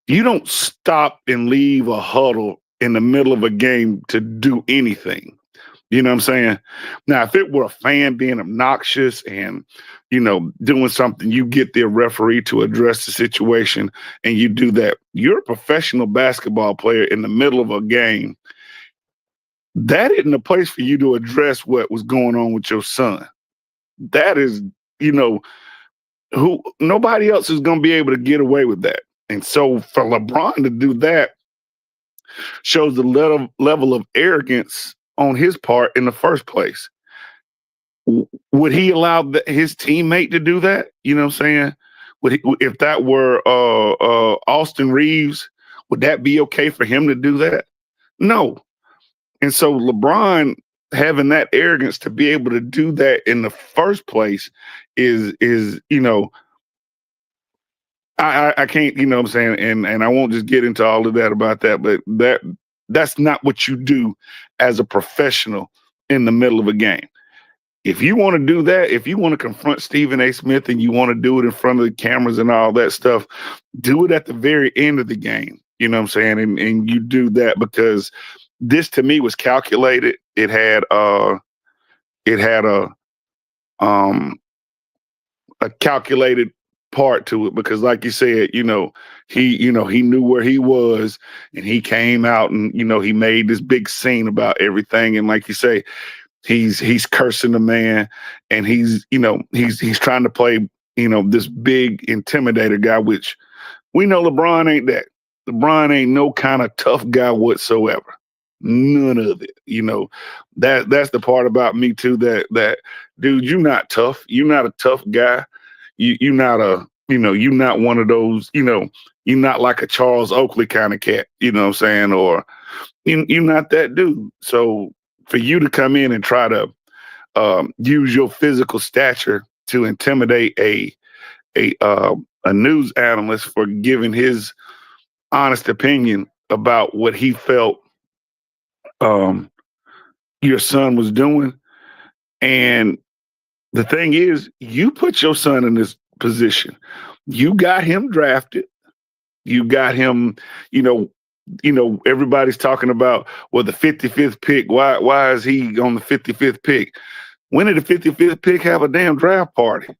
you don't stop and leave a huddle in the middle of a game to do anything. You know what I'm saying? Now, if it were a fan being obnoxious and, doing something, you get the referee to address the situation and you do that. You're a professional basketball player in the middle of a game. That isn't a place for you to address what was going on with your son. That is, you know, who nobody else is going to be able to get away with that. And so for LeBron to do that shows the level of arrogance on his part in the first place. would he allow his teammate to do that? You know what I'm saying? If that were Austin Reeves, would that be okay for him to do that? No. And so LeBron having that arrogance to be able to do that in the first place is I can't, you know what I'm saying? And I won't just get into all of that about that, but that's not what you do as a professional in the middle of a game. If you want to do that, if you want to confront Stephen A. Smith and you want to do it in front of the cameras and all that stuff, do it at the very end of the game. You know what I'm saying? And you do that because this to me was calculated. It had a calculated part to it because like you said, he knew where he was and he came out and he made this big scene about everything. And like you say, he's cursing the man and he's trying to play, this big intimidator guy, which we know LeBron ain't that. LeBron ain't no kind of tough guy whatsoever. None of it. That's the part about me too, that dude, you're not tough. You're not a tough guy. You're not one of those, you're not like a Charles Oakley kind of cat, you know what I'm saying? Or you're not that dude. So for you to come in and try to use your physical stature to intimidate a news analyst for giving his honest opinion about what he felt your son was doing. And the thing is, you put your son in this position. You got him drafted. You got him, everybody's talking about, well, the 55th pick. Why is he on the 55th pick? When did the 55th pick have a damn draft party?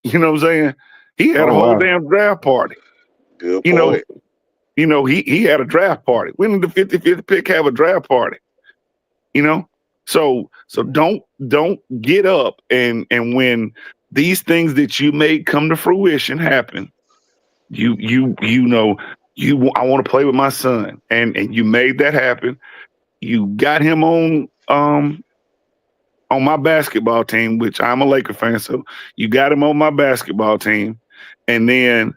You know what I'm saying? He had a whole damn draft party. Good point. He had a draft party. When did the 55th pick have a draft party? So don't get up and when these things that you made come to fruition happen, I want to play with my son, and you made that happen. You got him on my basketball team, which I'm a Laker fan, so you got him on my basketball team, and then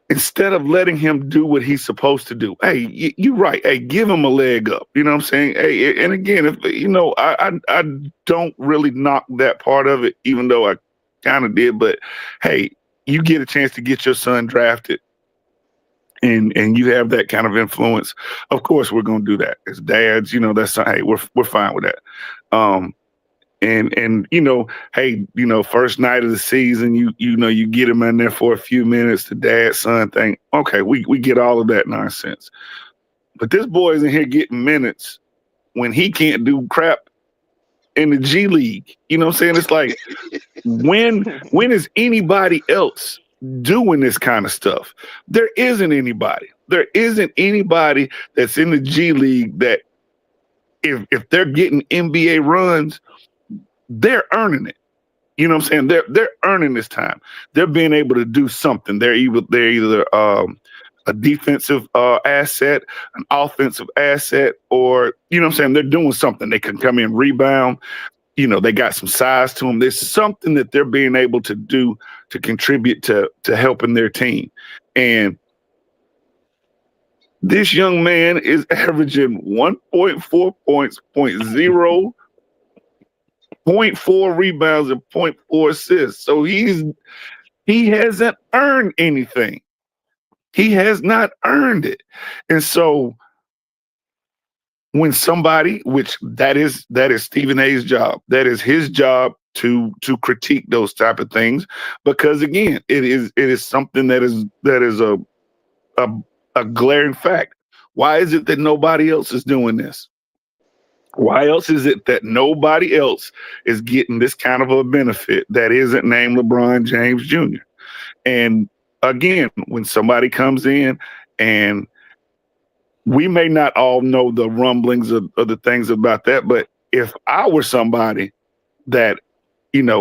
instead of letting him do what he's supposed to do, hey, you're right. Hey, give him a leg up. You know what I'm saying? Hey, and again, if I don't really knock that part of it, even though I kind of did. But hey, you get a chance to get your son drafted, and you have that kind of influence. Of course, we're gonna do that as dads. That's hey, we're fine with that. And hey, first night of the season, you get him in there for a few minutes, the dad son thing. Okay, we get all of that nonsense. But this boy is in here getting minutes when he can't do crap in the G League. You know what I'm saying? It's like when is anybody else doing this kind of stuff? There isn't anybody. There isn't anybody that's in the G League that if they're getting NBA runs, they're earning it. You know what I'm saying? They're earning this time. They're being able to do something. They're either a defensive asset, an offensive asset, or you know what I'm saying? They're doing something. They can come in, rebound. They got some size to them. There's something that they're being able to do to contribute to helping their team. And this young man is averaging 1.4 points, 0.4 rebounds, and 0.4 assists. So he hasn't earned anything. He has not earned it. And so when somebody, which that is Stephen A's job, that is his job to critique those type of things, because again, it is something that is a glaring fact. Why is it that nobody else is doing this? Why else is it that nobody else is getting this kind of a benefit that isn't named LeBron James Jr.? And again, when somebody comes in, and we may not all know the rumblings of the things about that, but if I were somebody that,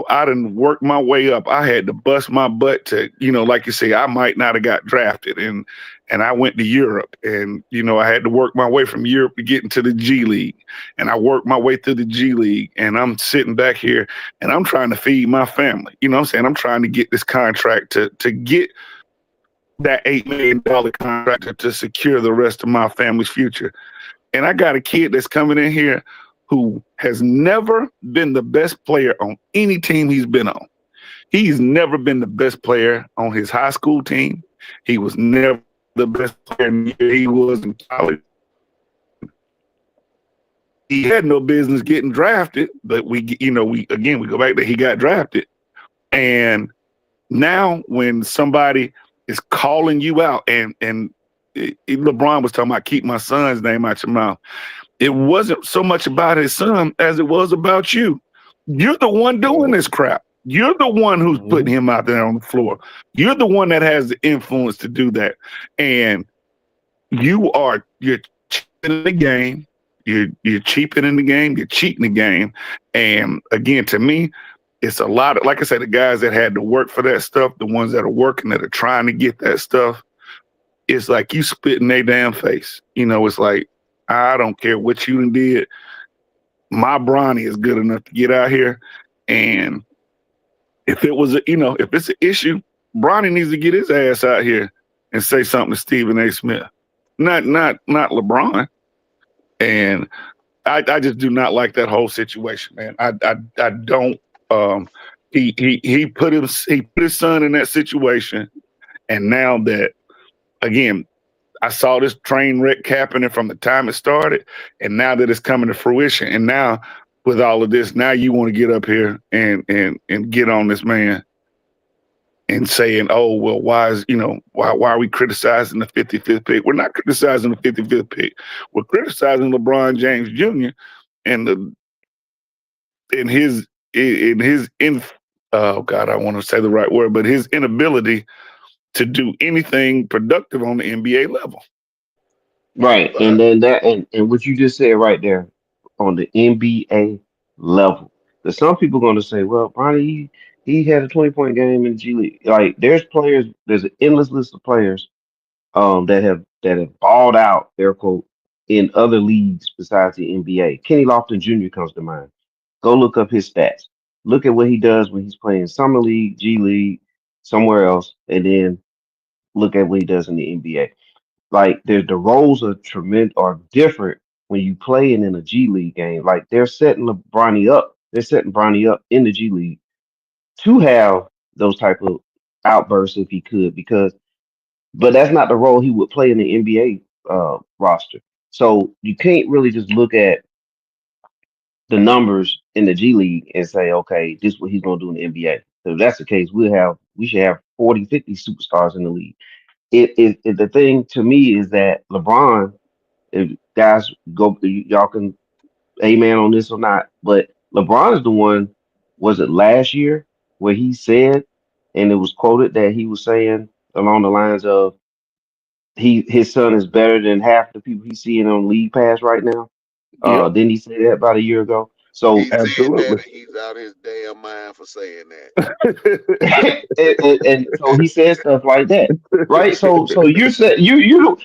I done worked my way up. I had to bust my butt to, like you say, I might not have got drafted, and I went to Europe, and I had to work my way from Europe to get into the G League, and I worked my way through the G League, and I'm sitting back here, and I'm trying to feed my family. You know what I'm saying? I'm trying to get this contract to get that $8 million contract to secure the rest of my family's future. And I got a kid that's coming in here who has never been the best player on any team he's been on. He's never been the best player on his high school team. He was never the best player in the year he was in college. He had no business getting drafted, but we go back to he got drafted. And now when somebody is calling you out, and LeBron was talking about keep my son's name out your mouth. It wasn't so much about his son as it was about you. You're the one doing this crap. You're the one who's putting him out there on the floor. You're the one that has the influence to do that. And you're cheating the game. You're cheapening the game. You're cheating the game. And again, to me, it's a lot of, like I said, the guys that had to work for that stuff, the ones that are working, that are trying to get that stuff, it's like you spit in their damn face. It's like, I don't care what you did. My Bronny is good enough to get out here. And if it's an issue, Bronny needs to get his ass out here and say something to Stephen A. Smith. Not LeBron. And I just do not like that whole situation, man. I don't. He put his son in that situation, and now that, again, I saw this train wreck happening from the time it started, and now that it's coming to fruition, and now with all of this, now you want to get up here and get on this man and saying, "Oh, well, why are we criticizing the 55th pick?" We're not criticizing the 55th pick. We're criticizing LeBron James Jr. and the in his in his in oh God, I want to say the right word, but his inability to do anything productive on the NBA level. Right. And But then and what you just said right there on the NBA level. There's some people going to say, well, Bronny, he had a 20-point game in the G League. Like there's an endless list of players that have balled out, air quote, in other leagues besides the NBA. Kenny Lofton Jr. comes to mind. Go look up his stats. Look at what he does when he's playing summer league, G League, somewhere else, and then look at what he does in the NBA. Like the roles are different when you playing in a G League game. Like they're setting Bronny up. They're setting Bronny up in the G League to have those type of outbursts if he could, but that's not the role he would play in the NBA roster. So you can't really just look at the numbers in the G League and say, okay, this is what he's going to do in the NBA. So if that's the case, we should have 40, 50 superstars in the league. The thing to me is that LeBron, if guys go, y'all can amen on this or not, but LeBron is the one, was it last year, where he said, and it was quoted that he was saying along the lines of his son is better than half the people he's seeing on League Pass right now. Yep, Didn't he say that about a year ago? So he said that absolutely. and he's out his damn mind for saying that. and so he said stuff like that, right? So you're set, you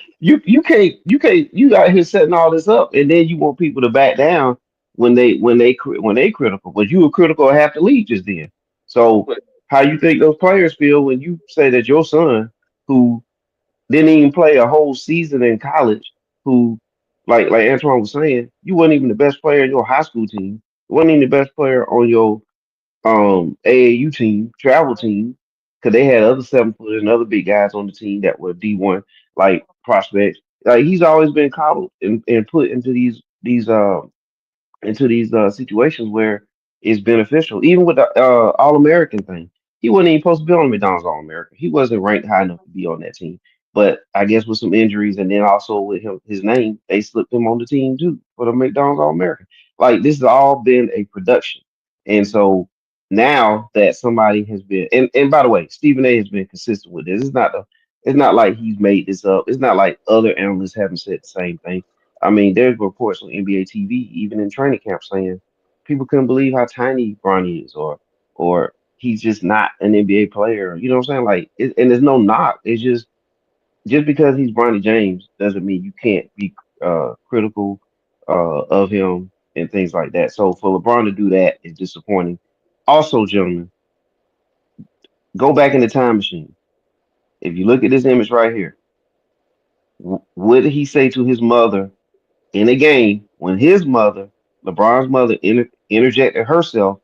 out here setting all this up, and then you want people to back down when they critical, but you were critical of half the league just then. So But how you think those players feel when you say that your son, who didn't even play a whole season in college, who, like Antoine was saying, you wasn't even the best player in your high school team, you wasn't even the best player on your AAU team, travel team, because they had other 7 footers and other big guys on the team that were D1 like prospects. Like he's always been coddled and put into these situations where it's beneficial. Even with the All American thing, he wasn't even supposed to be on the McDonald's All American. He wasn't ranked high enough to be on that team. But I guess with some injuries and then also with his name, they slipped him on the team too for the McDonald's All American. Like this has all been a production, and so now that somebody has been, and by the way, Stephen A. has been consistent with this. It's not like he's made this up. It's not like other analysts haven't said the same thing. I mean, there's reports on NBA TV, even in training camp, saying people couldn't believe how tiny Bronny is, or or he's just not an NBA player. You know what I'm saying? Like, and there's no knock. It's just because he's Bronny James doesn't mean you can't be critical of him and things like that. So for LeBron to do that is disappointing. Also, gentlemen, go back in the time machine. If you look at this image right here, what did he say to his mother in a game when his mother, LeBron's mother, interjected herself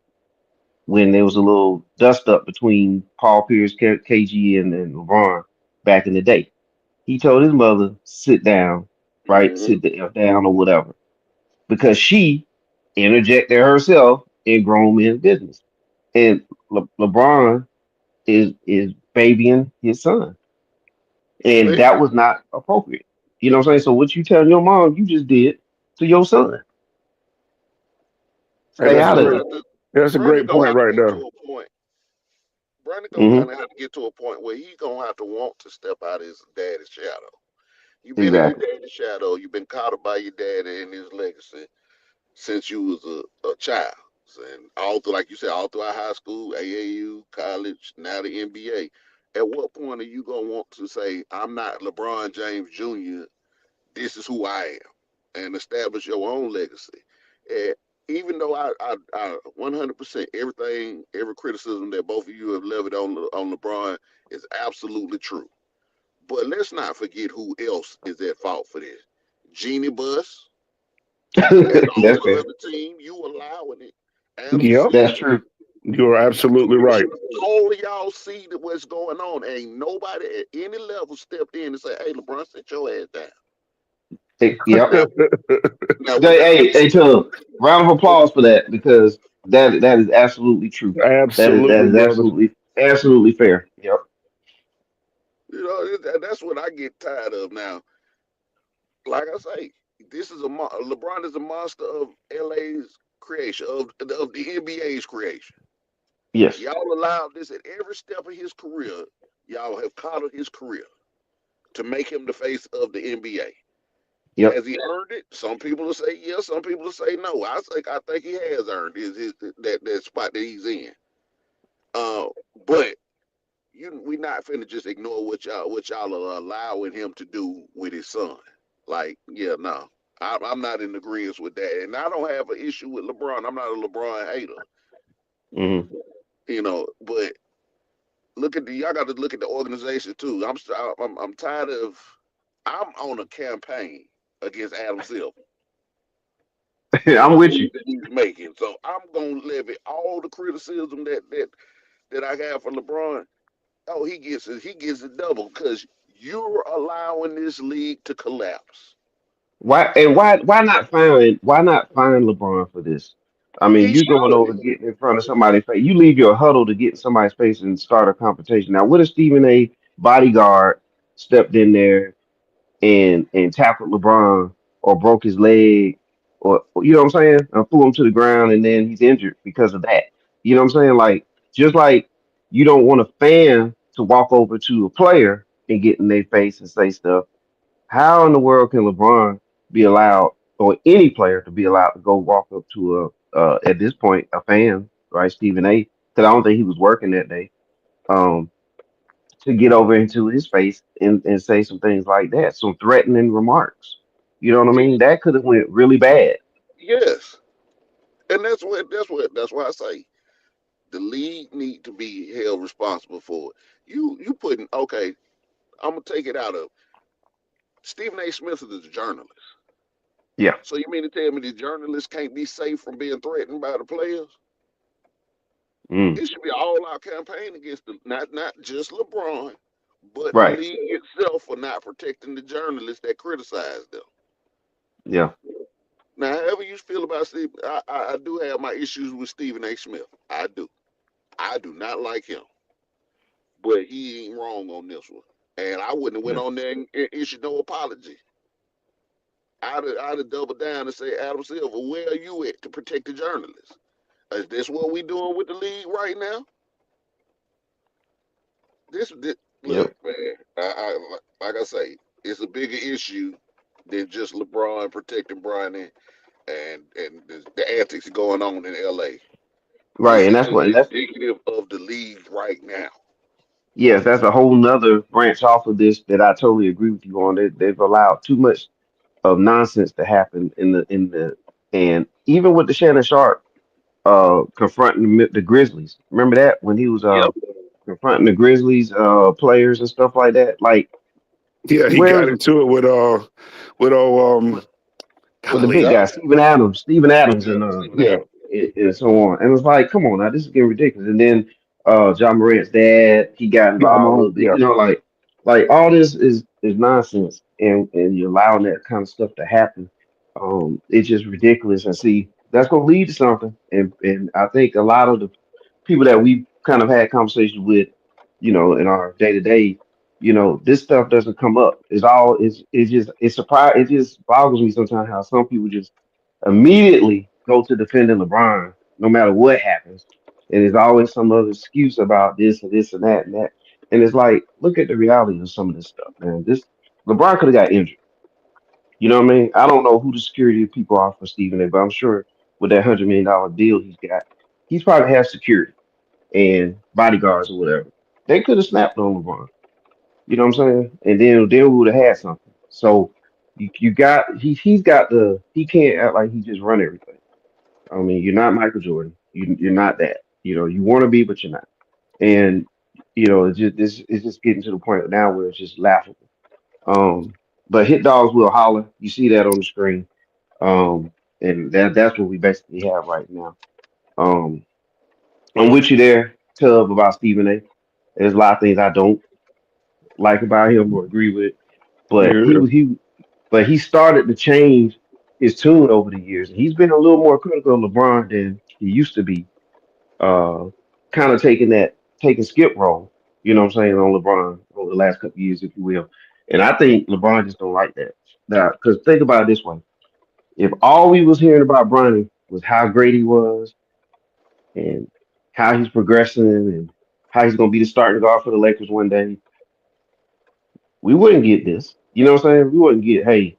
when there was a little dust up between Paul Pierce, KG, and LeBron back in the day? He told his mother, sit down, right? Mm-hmm. Sit the F down or whatever. Because she interjected herself in grown men's business. And LeBron is babying his son. And that was not appropriate. You know what I'm saying? So what you telling your mom you just did to your son. Hey, Stay that's a out of great it. that's a Brandon great gonna point have to right get to there. a point. Brandon gonna Hmm. kind of have to get to a point where he gonna have to want to step out of his daddy's shadow. You've been in your Exactly. daddy's shadow. You've been caught up by your daddy and his legacy since you was a child. And all through, like you said, all throughout high school, AAU, college, now the NBA. At what point are you gonna want to say, "I'm not LeBron James Jr. This is who I am," and establish your own legacy? And even though I 100% everything, every criticism that both of you have levied on LeBron is absolutely true. But let's not forget who else is at fault for this. Jeannie Buss as the That's owner fair. of the team, you allowing it. Adam Yep, That's Silver, true. you're absolutely right. all of y'all see that what's going on. Ain't nobody at any level stepped in and say, "Hey, LeBron, sit your ass down." Yep. Now, now with that Hey, being hey, Tug, round of applause for that because that is absolutely true. That Absolutely, is brother. absolutely fair. Yep. that's what I get tired of now. Like I say, this is LeBron is a monster of LA's creation, of the NBA's creation. Yes. Y'all allowed this at every step of his career. Y'all have coddled his career to make him the face of the NBA. Yep. Has he earned it? Some people will say yes. Some people will say no. I think he has earned his that spot that he's in. Uh, but we not finna just ignore what y'all are allowing him to do with his son. Like, yeah, no, I'm not in agreement with that, and I don't have an issue with LeBron. I'm not a LeBron hater, Hmm. but y'all got to look at the organization too. I'm tired of. I'm on a campaign against Adam Silver for I'm the with you. moves that he's making. So I'm gonna levy all the criticism that I have for LeBron. Oh, he gets it double because you're allowing this league to collapse. Why not find LeBron for this? I mean, He you going should. over getting in front of somebody's face. You leave your huddle to get in somebody's face and start a competition. Now, what if Stephen A. bodyguard stepped in there and tackled LeBron or broke his leg or you know what I'm saying? And threw him to the ground and then he's injured because of that. You know what I'm saying? Like just like you don't want a fan to walk over to a player and get in their face and say stuff. How in the world can LeBron be allowed or any player to be allowed to go walk up to a at this point a fan, right? Stephen A. Because I don't think he was working that day. Um, to get over into his face and say some things like that, some threatening remarks. You know what I He, mean? That could have went really bad. yes, and that's why I say the league need to be held responsible for it. You putting okay. I'm gonna take it out of Stephen A. Smith is a journalist. Yeah. So you mean to tell me the journalists can't be safe from being threatened by the players? Mm. It should be all out campaign against not just LeBron, but the Right. league itself for not protecting the journalists that criticize them. Yeah. Now, however you feel about Steve, I do have my issues with Stephen A. Smith. I do. I do not like him, but he ain't wrong on this one. And I wouldn't have went Yeah. on there and issued no apology. I'd have doubled down and say, Adam Silver, where are you at to protect the journalists? Is this what we doing with the league right now? This look, Yep. man. Like I say, it's a bigger issue than just LeBron protecting Bronny and the antics going on in L.A. Right, This and is that's just what that's indicative of the league right now. yes, that's a whole nother branch off of this that I totally agree with you on. They've allowed too much of nonsense to happen in the and even with the Shannon Sharp confronting the Grizzlies. Remember that when he was Yep. confronting the Grizzlies players and stuff like that. Like Yeah, he got where's into it with with the big golly. Yep. guy, Steven Adams, Yep. and Stephen Yeah, Adams. and so on. And it's like, come on now, this is getting ridiculous. And then John Morant's dad, he got involved a little bit. yeah, Like all this is nonsense, and you're allowing that kind of stuff to happen. It's just ridiculous. And see, that's gonna lead to something. And I think a lot of the people that we kind of had conversations with, in our day to day, this stuff doesn't come up. It's just it's surprise. It just boggles me sometimes how some people just immediately go to defending LeBron no matter what happens, and there's always some other excuse about this and this and that and that. And it's like, look at the reality of some of this stuff, man. This LeBron could have got injured. You know what I mean? I don't know who the security people are for Stephen A, but I'm sure with that $100 million deal he's got, he's probably has security and bodyguards or whatever. They could have snapped on LeBron. You know what I'm saying? And then we would have had something. So you got he's got he can't act like he just run everything. I mean, you're not Michael Jordan. You're not that. You want to be, but you're not. And it's just getting to the point now where it's just laughable. Um, but hit dogs will holler. You see that on the screen. And that's what we basically have right now. Um, I'm with you there, Tub, about Stephen A. There's a lot of things I don't like about him or agree with, but yeah. he started to change his tune over the years. He's been a little more critical of LeBron than he used to be. Uh, Kind of taking skip role. You know what I'm saying on LeBron over the last couple of years, if you will. And I think LeBron just don't like that. Now, because think about it this way: if all we was hearing about Bronny was how great he was and how he's progressing and how he's going to be the starting guard for the Lakers one day, we wouldn't get this. You know what I'm saying? We wouldn't get, hey,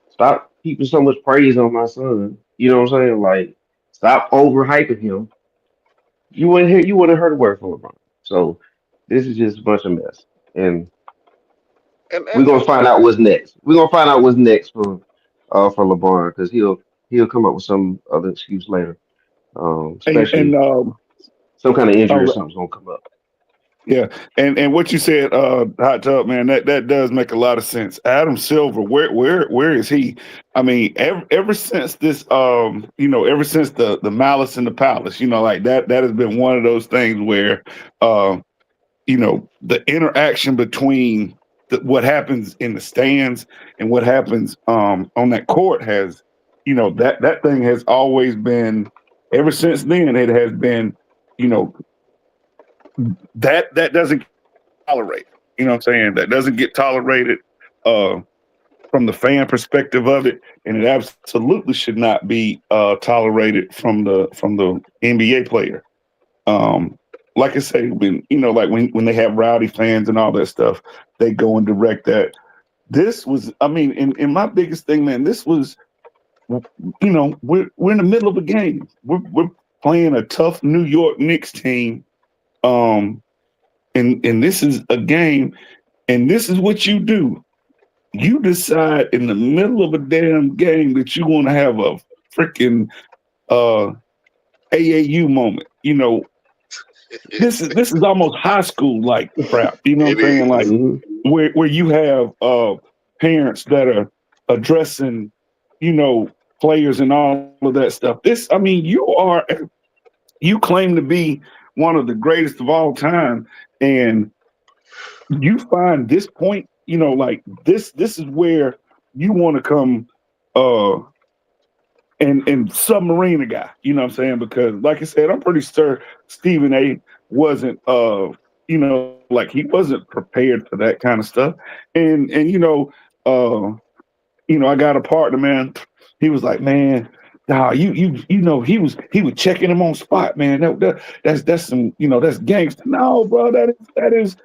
stop heaping so much praise on my son. You know what I'm saying? Like, stop overhyping him. You wouldn't heard a word from LeBron. So this is just a bunch of mess. And we're And gonna find out what's next. We're gonna find out what's next for LeBron because he'll come up with some other excuse later. And Especially some kind of injury or uh, something's gonna come up. yeah, and what you said, hot tub man, that does make a lot of sense. Adam Silver, where is he? I mean, ever since this, ever since the Malice in the Palace, like that has been one of those things where, uh, the interaction between what happens in the stands and what happens on that court has, that thing has always been. Ever since then, it has been, you know, that doesn't tolerate. You know what I'm saying? That doesn't get tolerated uh, from the fan perspective of it, and it absolutely should not be tolerated from the NBA player. Um, like I say, like when they have rowdy fans and all that stuff, they go and direct that. This was, I mean, in my biggest thing, man, this was, we're in the middle of a game. We're playing a tough New York Knicks team. Um, and this is a game, and this is what you do. You decide in the middle of a damn game that you want to have a freaking uh, AAU moment. This is almost high school like crap. You know what it I'm saying? Like is. Hmm. where you have parents that are addressing, you know, players and all of that stuff. I mean, you claim to be one of the greatest of all time, and you find this point, like this is where you want to come uh and submarine a guy, you know what I'm saying? Because like I said, I'm pretty sure Stephen A wasn't like he wasn't prepared for that kind of stuff. And uh I got a partner, man. He was like, man, nah, he was checking him on spot, man. That's some, that's gangster. No, bro, that is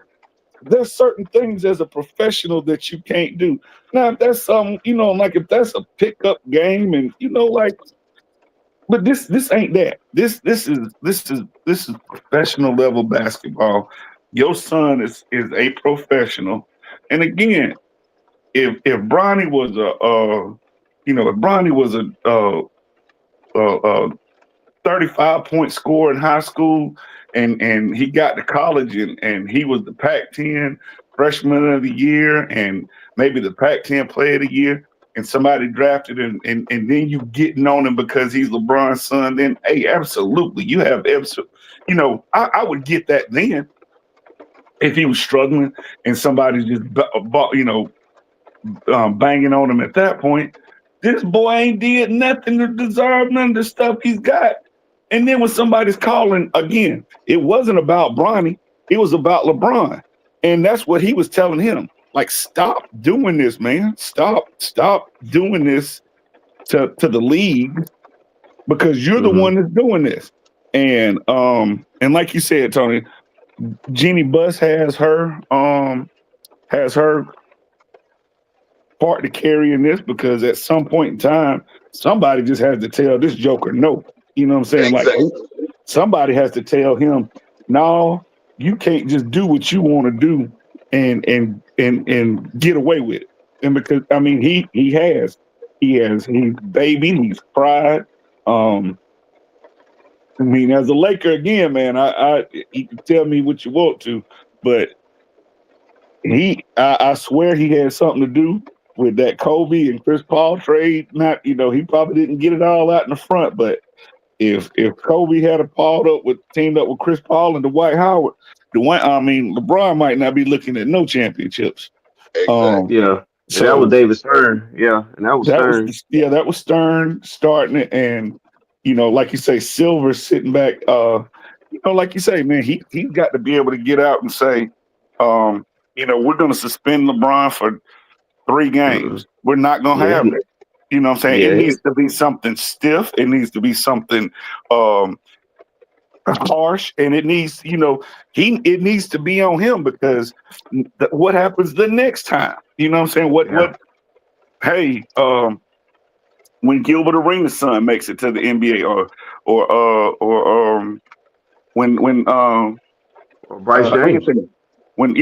there's certain things as a professional that you can't do. Now, if that's like if that's a pickup game, and like But this ain't that. This is professional level basketball. Your son is a professional. And again, if Bronny was if Bronny was a 35-point scorer in high school, and he got to college, and he was the Pac-10 freshman of the year and maybe the Pac-10 player of the year, and somebody drafted him, and then you getting on him because he's LeBron's son, then hey, absolutely, you have I would get that then if he was struggling and somebody just banging on him at that point. This boy ain't did nothing to deserve none of the stuff he's got. And then when somebody's calling again, it wasn't about Bronny, it was about LeBron. And that's what he was telling him. Like, stop doing this, man. Stop doing this to the league, because you're the Hmm. one that's doing this. And like you said, Tony, Jeannie Buss has her part to carry in this, because at some point in time, somebody just has to tell this joker no. You know what I'm saying? Like, Exactly. somebody has to tell him, no, you can't just do what you want to do and get away with it. And because I mean, he's babied, he's cried. Um, I mean, as a Laker again, man, I you can tell me what you want to, but I swear he had something to do with that Kobe and Chris Paul trade. Not, he probably didn't get it all out in the front, but if Kobe had a teamed up with Chris Paul and Dwight Howard, LeBron might not be looking at no championships. Um, Exactly. Yeah, and that was so David Stern. Yeah, and that was Stern. that was Stern starting it, and like you say, Silver sitting back. Like you say, man, he's got to be able to get out and say, we're going to suspend LeBron for 3 games. Mm-mm. We're not going to Yeah, have that. You know what I'm saying? It yeah, needs to be something stiff. It needs to be something um, harsh, and it needs to be on him, because what happens the next time? You know what I'm saying? yeah. Hey, when Gilbert Arenas' son makes it to the NBA, or when Or Bryce James. Anthony, when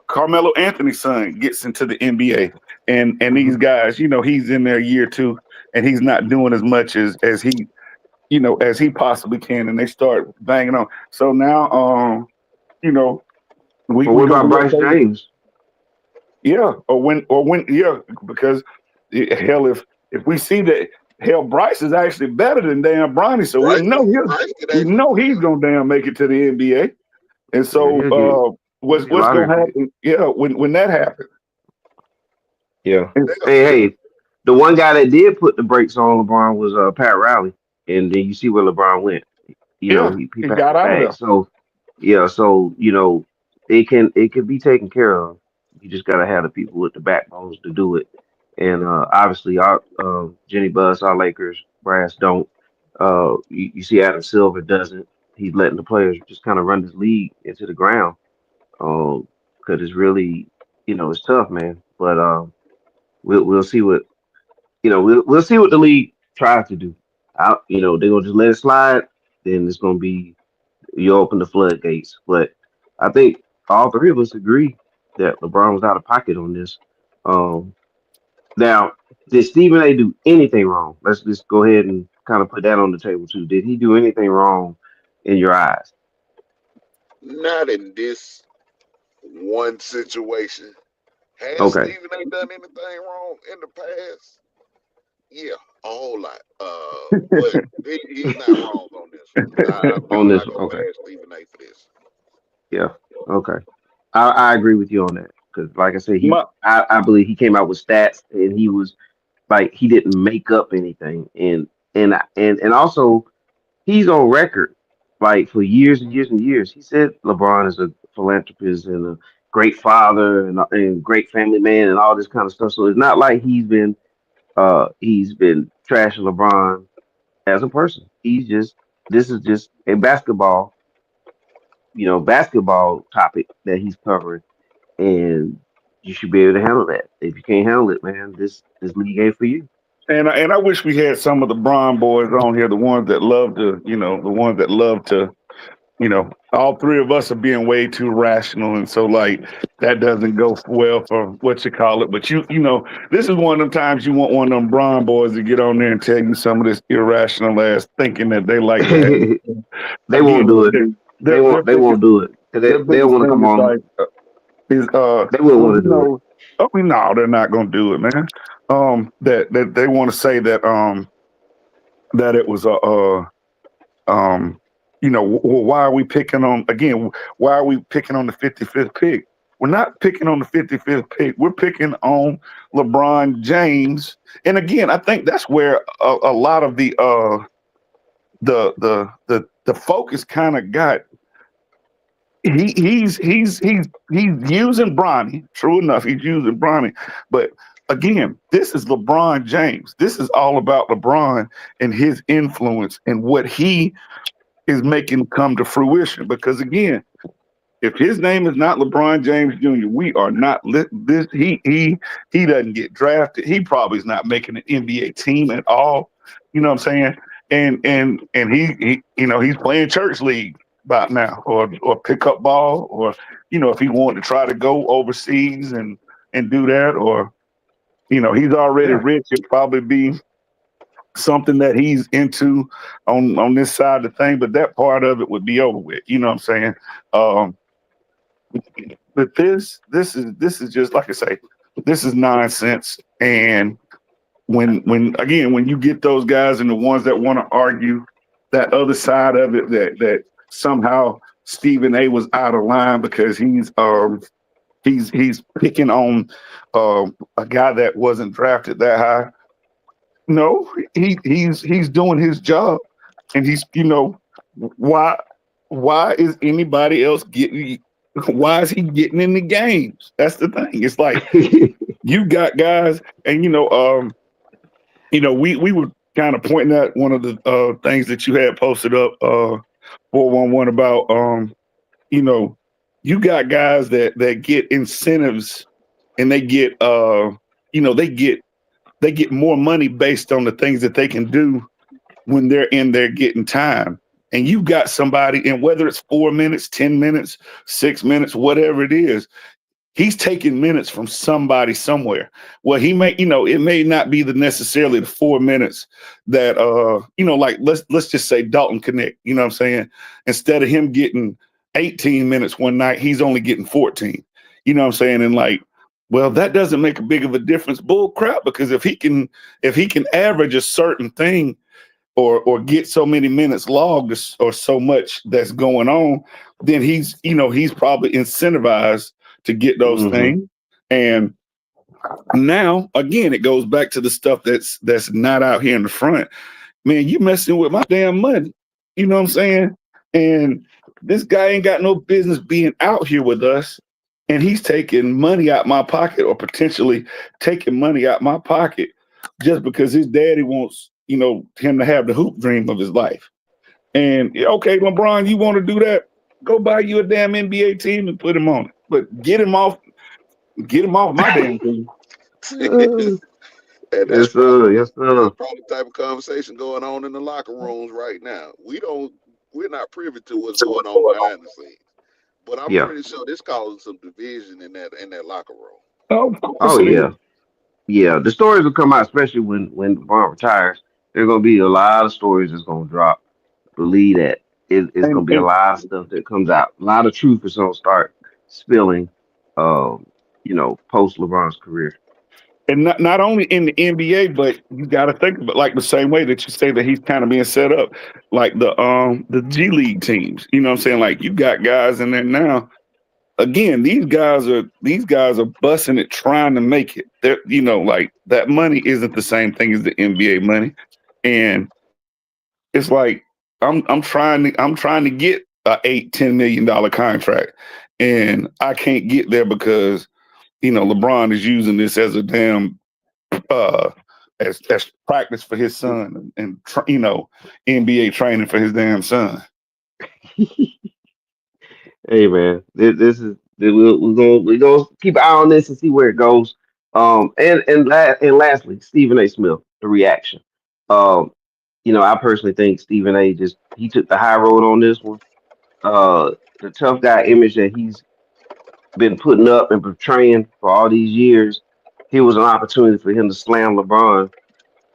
Carmelo Anthony's son gets into the NBA, and Hmm. these guys, he's in there year two, and he's not doing as much as he possibly can, and they start banging on. So now, you know, we But we what gonna about let Bryce those, James? yeah, yeah, because hell, if we see that, hell, Bryce is actually better than Dan Bronny, so we Bryce, know Bryce could actually we know he's win. gonna damn make it to the NBA. And Yeah, so, he'll be a what's lottery gonna pick. happen? Yeah, when that happens, Yeah. They're Hey, hey, the one guy that did put the brakes on LeBron was Pat Riley, and then you see where LeBron went. yeah, He he packed got his out of bag. there. So yeah, so it can be taken care of. You just gotta have the people with the backbones to do it. And obviously our Jenny Buss, our Lakers brass don't. You see Adam Silver doesn't. He's letting the players just kind of run this league into the ground. Because it's really, it's tough, man. But we'll see what we'll see what the league tries to do. They're gonna just let it slide. Then it's gonna be you open the floodgates. But I think all three of us agree that LeBron was out of pocket on this. Um, Now, did Stephen A. do anything wrong? Let's just go ahead and kind of put that on the table too. Did he do anything wrong in your eyes? not in this one situation. Has Okay. Stephen A. done anything wrong in the past? Yeah, a whole lot. But he's not wrong on this one. On I'm this not one. gonna Okay. bash Stephen A. for this. Yeah. Okay. I agree with you on that because, like I said, My, I believe he came out with stats and he was like he didn't make up anything and also he's on record like for years and years and years. He said LeBron is a philanthropist and a great father and great family man and all this kind of stuff. So it's not like he's been trashing LeBron as a person. This is just a basketball topic that he's covering, and you should be able to handle that. If you can't handle it, man, this league ain't for you. And I wish we had some of the Bron boys on here, the ones that love to, the ones that love to, all three of us are being way too rational, and so like that doesn't go well for what you call it. But this is one of them times you want one of them Bron boys to get on there and tell you some of this irrational ass thinking that they like to have. They won't Again, do it. their their They won't biggest do it. 'Cause their they don't biggest want to thing come is on. like is They wouldn't well, want to do it. I mean, no, they're not gonna do it, man. That they want to say that it was um why are we picking on again? Why are we picking on the 55th pick? We're not picking on the 55th pick. We're picking on LeBron James. And again, I think that's where a lot of the focus kind of got. He's using Bronny. True enough, he's using Bronny. But again, this is LeBron James. This is all about LeBron and his influence and what he is making come to fruition. Because again, if his name is not LeBron James Jr., we are not this. He doesn't get drafted. He probably is not making an NBA team at all. You know what I'm saying? And he he's playing church league about now, or pickup ball, or if he wanted to try to go overseas and do that, or he's already Yeah. rich. It'd probably be something that he's into on this side of the thing, but that part of it would be over with. You know what I'm saying? Um, but this is just like I say, this is nonsense. And when you get those guys and the ones that want to argue that other side of it, that somehow Stephen A was out of line because he's picking on a guy that wasn't drafted that high. No, he's doing his job, and he's why why is anybody else getting? Why is he getting in the games? That's the thing. It's like you got guys, and we were kind of pointing at one of the things that you had posted up 411 about you know you got guys that get incentives and they get they get more money based on the things that they can do when they're in there getting time. And you've got somebody, and whether it's 4 minutes, 10 minutes, 6 minutes, whatever it is, he's taking minutes from somebody somewhere. Well, he may, it may not be the necessarily the 4 minutes that like let's just say Dalton Connect, you know what I'm saying? Instead of him getting 18 minutes one night, he's only getting 14. You know what I'm saying? And like, well, that doesn't make a big of a difference. Bull crap, because if he can average a certain thing or get so many minutes logged or so much that's going on, then he's probably incentivized to get those hmm things. And now again, it goes back to the stuff that's not out here in the front. Man, you messing with my damn money. You know what I'm saying? And this guy ain't got no business being out here with us. And he's taking money out my pocket, or potentially taking money out my pocket, just because his daddy wants, him to have the hoop dream of his life. And okay, LeBron, you want to do that? Go buy you a damn NBA team and put him on it. But get him off my damn team. And yes, sir. Yes, sir. that's probably the type of conversation going on in the locker rooms right now. We're not privy to what's going on behind the scenes, but I'm Yeah. pretty sure this causing some division in that locker room. Oh, of course Oh it yeah. is. Yeah. The stories will come out, especially when LeBron retires. There's gonna be a lot of stories that's gonna drop. Believe that. It's And gonna be a and lot of stuff that comes out. A lot of truth is gonna start spilling. Post LeBron's career. and not only in the NBA, but you got to think about like the same way that you say that he's kind of being set up, like the G League teams. You know what I'm saying? Like you got guys in there now. Again, these guys are busting it trying to make it. They're like that money isn't the same thing as the NBA money, and it's like I'm trying to get a $8-10 million contract, and I can't get there because LeBron is using this as a damn uh as practice for his son, and NBA training for his damn son. Hey man, this is we're gonna keep an eye on this and see where it goes. And lastly, Stephen A. Smith, the reaction. Um, I personally think Stephen A. just he took the high road on this one. The tough guy image that he's been putting up and portraying for all these years, here was an opportunity for him to slam LeBron,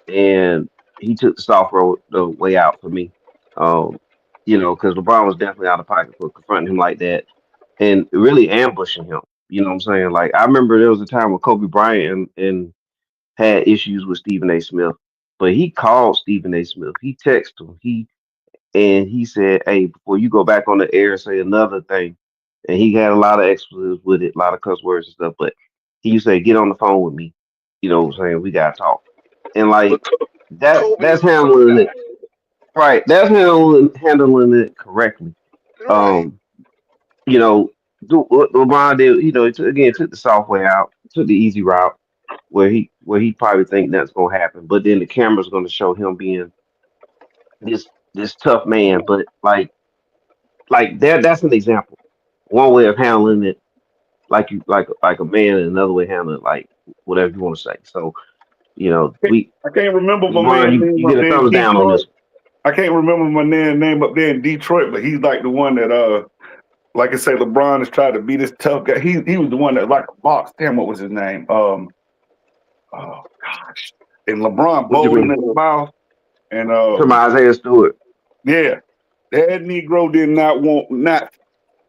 and he took the soft road the way out for me. Um, because LeBron was definitely out of pocket for confronting him like that and really ambushing him. You know what I'm saying? Like I remember there was a time when Kobe Bryant and had issues with Stephen A. Smith, but he called Stephen A. Smith. He texted him. He said, "Hey, before you go back on the air, say another thing." And he had a lot of expletives with it, a lot of cuss words and stuff. But he used to say, "Get on the phone with me." You know what I'm saying? We gotta talk. And like But that, Kobe that's is a tough handling guy, it right. That's handling it correctly. right? Um, do what LeBron did. Again, took the soft way out, took the easy route where he probably think that's gonna happen. But then the camera's gonna show him being this tough man. But like that's an example. One way of handling it like a man, and another way of handling it like whatever you want to say. So we I can't remember my LeBron, man's you name get up a there in thumbs down on Detroit. this. I can't remember my man's name up there in Detroit, but he's like the one that like I say, LeBron has tried to be this tough guy. He was the one that like a box. Damn, what was his name? Oh gosh. And LeBron What you bowled him mean? in the mouth. And From Isaiah Stewart. yeah, that Negro did not want not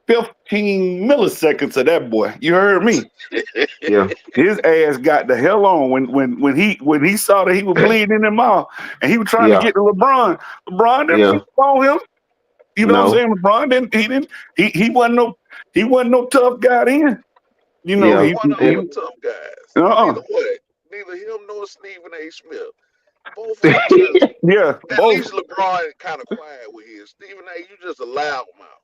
15 milliseconds of that boy. You heard me. Yeah, His ass got the hell on when he saw that he was bleeding in the mouth and he was trying to yeah, get to LeBron. LeBron didn't yeah. put on him. You know what I'm No, saying? LeBron didn't he wasn't no tough guy then. You know, yeah, He he, one of he them tough guys. uh-uh. Neither what? Neither him nor Stephen A. Smith. Both of them just. Yeah, At both. least LeBron kind of quiet with his. Stephen A. You just a loudmouth.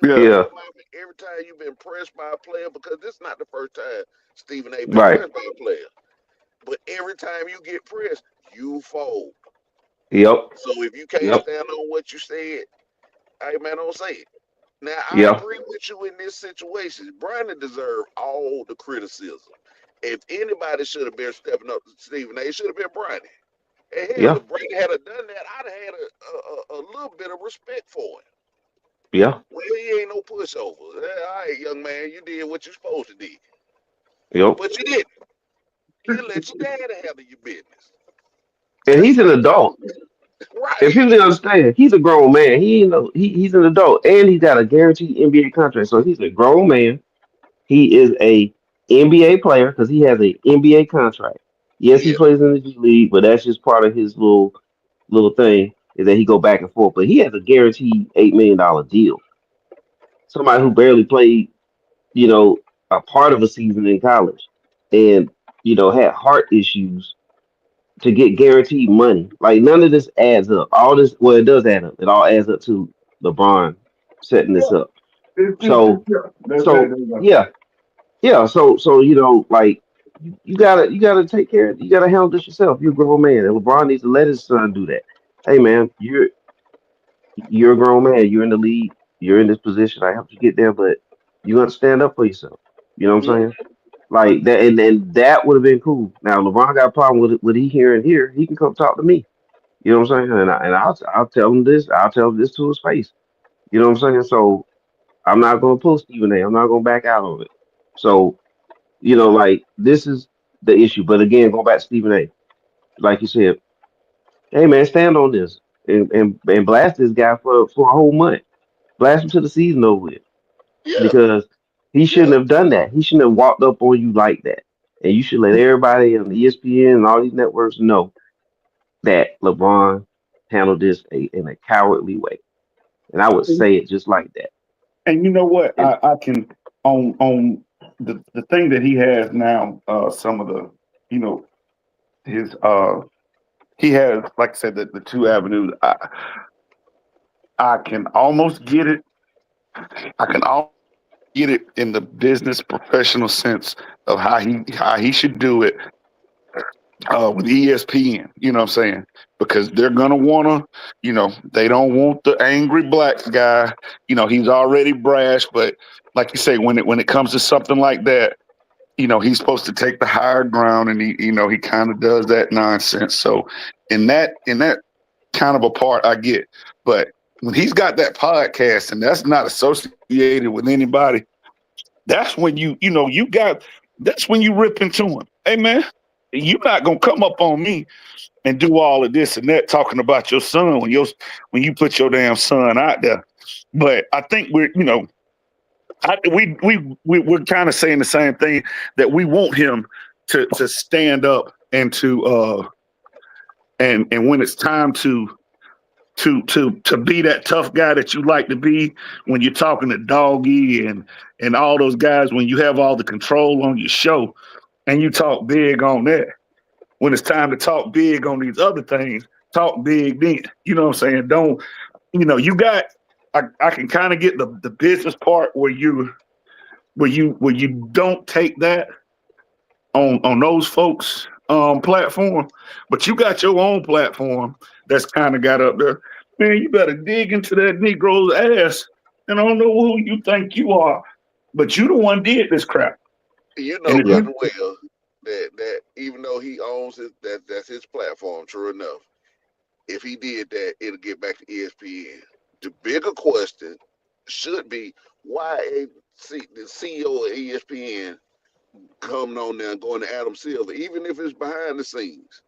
You Yeah. loud yeah. mouth every time you've been pressed by a player because this is not the first time Stephen A. been Right. pressed by a player. But every time you get pressed, you fold. Yep. So if you can't Yep. stand on what you said, hey man, don't say it. Now I Yeah. agree with you in this situation. Brandon deserved all the criticism. If anybody should have been stepping up to Stephen A., it should have been Brandon. And hell, Yeah. if Brandon had done that, I'd have had a little bit of respect for him. Yeah. Well, he ain't no pushover. All right, young man, you did what you supposed to do, Yep. but you didn't. You let your dad handle your business. And That's he's an like, adult. right, If people didn't understand, he's a grown man. He's an adult, and he's got a guaranteed NBA contract. So he's a grown man. He is a NBA player because he has a NBA contract. Yes, he yeah, plays in the G League, but that's just part of his little thing is that he go back and forth. But he has a guaranteed $8 million deal. Somebody who barely played, you know, a part of a season in college, and had heart issues to get guaranteed money. Like none of this adds up. All this, well, it does add up. It all adds up to LeBron setting this up. So, Yeah. so yeah, yeah. So like you gotta take care. You gotta handle this yourself. You're a grown man, and LeBron needs to let his son do that. Hey man, you're a grown man. You're in the league. You're in this position. I helped you get there, but you got to stand up for yourself. You know what I'm yeah, saying? Like that, and that would have been cool. Now LeBron got a problem with it. What he hearing here, he can come talk to me. You know what I'm saying? And I'll tell him this. I'll tell him this to his face. You know what I'm saying? So I'm not gonna pull Stephen A. I'm not gonna back out of it. So like this is the issue. But again, go back to Stephen A. Like you said, hey man, stand on this and blast this guy for a whole month. Blast him to the season over with yeah, because he shouldn't yeah. have done that. He shouldn't have walked up on you like that. And you should let everybody on the ESPN and all these networks know that LeBron handled this in a cowardly way. And I would say it just like that. And you know what? And I can on the thing that he has now, some of the, you know, his he has, like I said, the two avenues. I can almost get it. I can almost get it in the business professional sense of how he should do it with ESPN. You know what I'm saying? Because they're gonna wanna, they don't want the angry black guy. He's already brash, but like you say, when it comes to something like that, he's supposed to take the higher ground, and he kind of does that nonsense. So in that kind of a part, I get, but when he's got that podcast and that's not associated with anybody, that's when that's when you rip into him. Hey man, you're not gonna come up on me and do all of this and that talking about your son when you put your damn son out there. But I think we're kind of saying the same thing, that we want him to stand up and and when it's time to be that tough guy that you like to be when you're talking to Doggy and all those guys, when you have all the control on your show and you talk big on that. When it's time to talk big on these other things, talk big then. You know what I'm saying? Don't you got I can kind of get the business part where you don't take that on those folks platform, but you got your own platform that's kind of got up there. Man, you better dig into that Negro's ass. And I don't know who you think you are, but you the one did this crap. You And know if Yeah. good you and well that even though he owns it, that's his platform. True enough, if he did that, it'll get back to ESPN. The bigger question should be why the CEO of ESPN coming on there and going to Adam Silver, even if it's behind the scenes,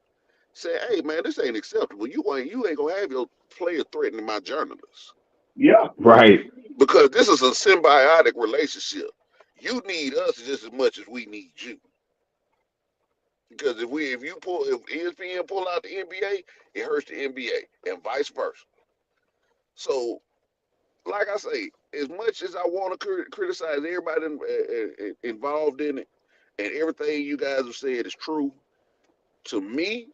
say, "Hey man, this ain't acceptable. You ain't gonna have your player threatening my journalists yeah, Right. because this is a symbiotic relationship. You need us just as much as we need you. Because if ESPN pull out the NBA, it hurts the NBA and vice versa. So, like I say, as much as I want to criticize everybody involved in it, and everything you guys have said is true, to me,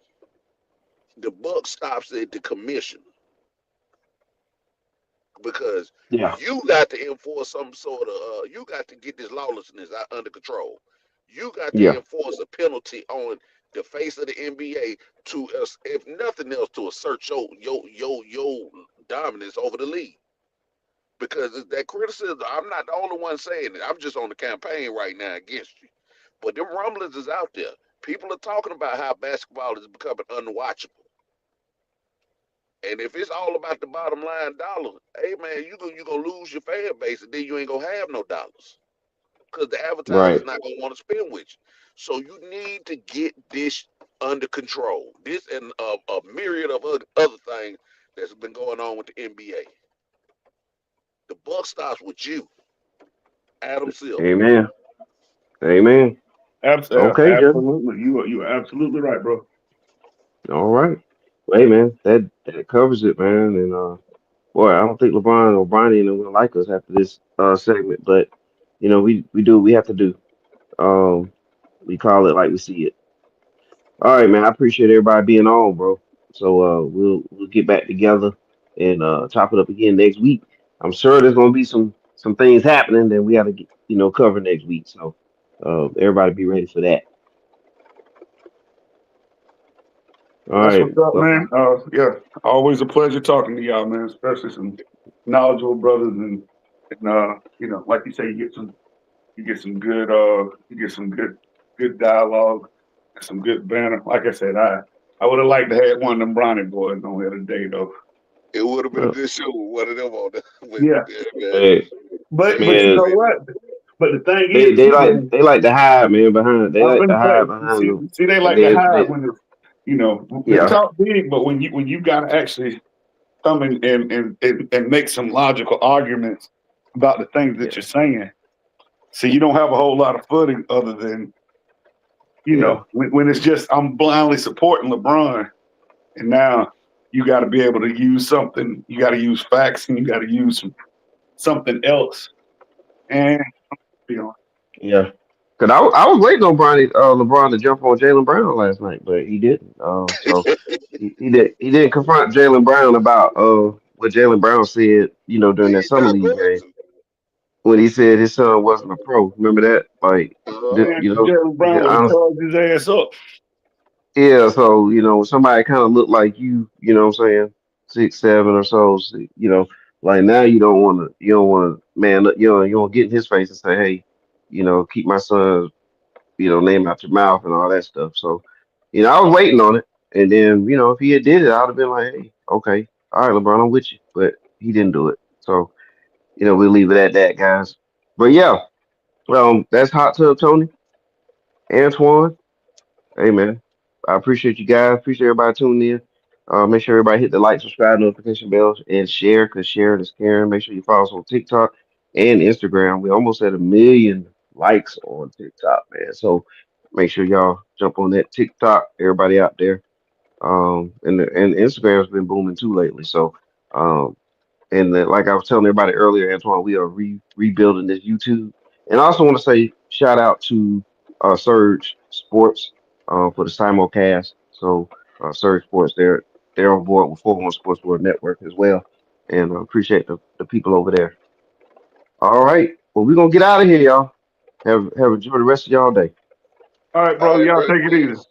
the buck stops at the commission because Yeah. you got to enforce some sort of you got to get this lawlessness under control. You got to Yeah. enforce a penalty on the face of the NBA to us, if nothing else, to assert your dominance over the league. Because that criticism, I'm not the only one saying it. I'm just on the campaign right now against you. But them rumblings is out there. People are talking about how basketball is becoming unwatchable. And if it's all about the bottom line dollar, hey man, you gonna lose your fan base, and then you ain't gonna have no dollars because the Right. advertiser's not gonna want to spend with you. So you need to get this under control. This and a myriad of other things that's been going on with the NBA. The buck stops with you, Adam Silver. Amen. Amen. Okay, Jim. absolutely. You are absolutely right, bro. All right. Well, hey, man, that covers it, man. And boy, I don't think LeBron or Bronny and them gonna like us after this segment, but we do what we have to do. Um, we call it like we see it. All right, man. I appreciate everybody being on, bro. So we'll get back together and chop it up again next week. I'm sure there's gonna be some things happening that we have to get, cover next week. So everybody be ready for that. All That's right. what's up, Well, man. Yeah, always a pleasure talking to y'all, man. Especially some knowledgeable brothers, and like you say, you get some good dialogue and some good banner. Like I said, I would have liked to have one of them Bronny boys on here today, though. It would have been a well, good show with one of them on there. But Yeah, yeah, man, hey, but you man, know what? But the thing they is, they like they like to hide, man, behind they I'm like to gonna hide say, behind them, see, they and like to hide they when it's, they yeah, talk big, but when you gotta actually come and make some logical arguments about the things that yeah, you're saying. See, you don't have a whole lot of footing other than, yeah, when it's just I'm blindly supporting LeBron, and now you got to be able to use something. You got to use facts, and you got to use something else. And you know, yeah. Cause I was waiting on LeBron to jump on Jalen Brown last night, but he didn't. So he didn't confront Jalen Brown about what Jalen Brown said, during he that ain't summer not league going game to. when he said his son wasn't a pro. Remember that? Like, Uh-huh. man, Jalen he Brown said, would have charged his ass up. yeah, so somebody kind of looked like you know what I'm saying, 6'7" or so, like now you don't want to man, you don't get in his face and say, hey, keep my son, name out your mouth and all that stuff. So, I was waiting on it. And then, if he had did it, I'd have been like, hey, okay, all right, LeBron, I'm with you. But he didn't do it. So, we'll leave it at that, guys. But yeah, that's Hot Tub Tony, Antoine. Hey man, I appreciate you guys. Appreciate everybody tuning in. Make sure everybody hit the like, subscribe, notification bells, and share because sharing is caring. Make sure you follow us on TikTok and Instagram. We almost at 1 million likes on TikTok, man. So make sure y'all jump on that TikTok. Everybody out there. And Instagram's been booming too lately. So um, and like I was telling everybody earlier, Antoine, we are rebuilding this YouTube. And I also want to say shout out to Surge Sports for the simulcast. So Surge Sports, they're on board with 401 Sports World Network as well. And I appreciate the people over there. All right. Well, we're gonna get out of here, y'all. Have enjoy the rest of y'all day. All right, All bro. right, Y'all rest take in it easy. peace.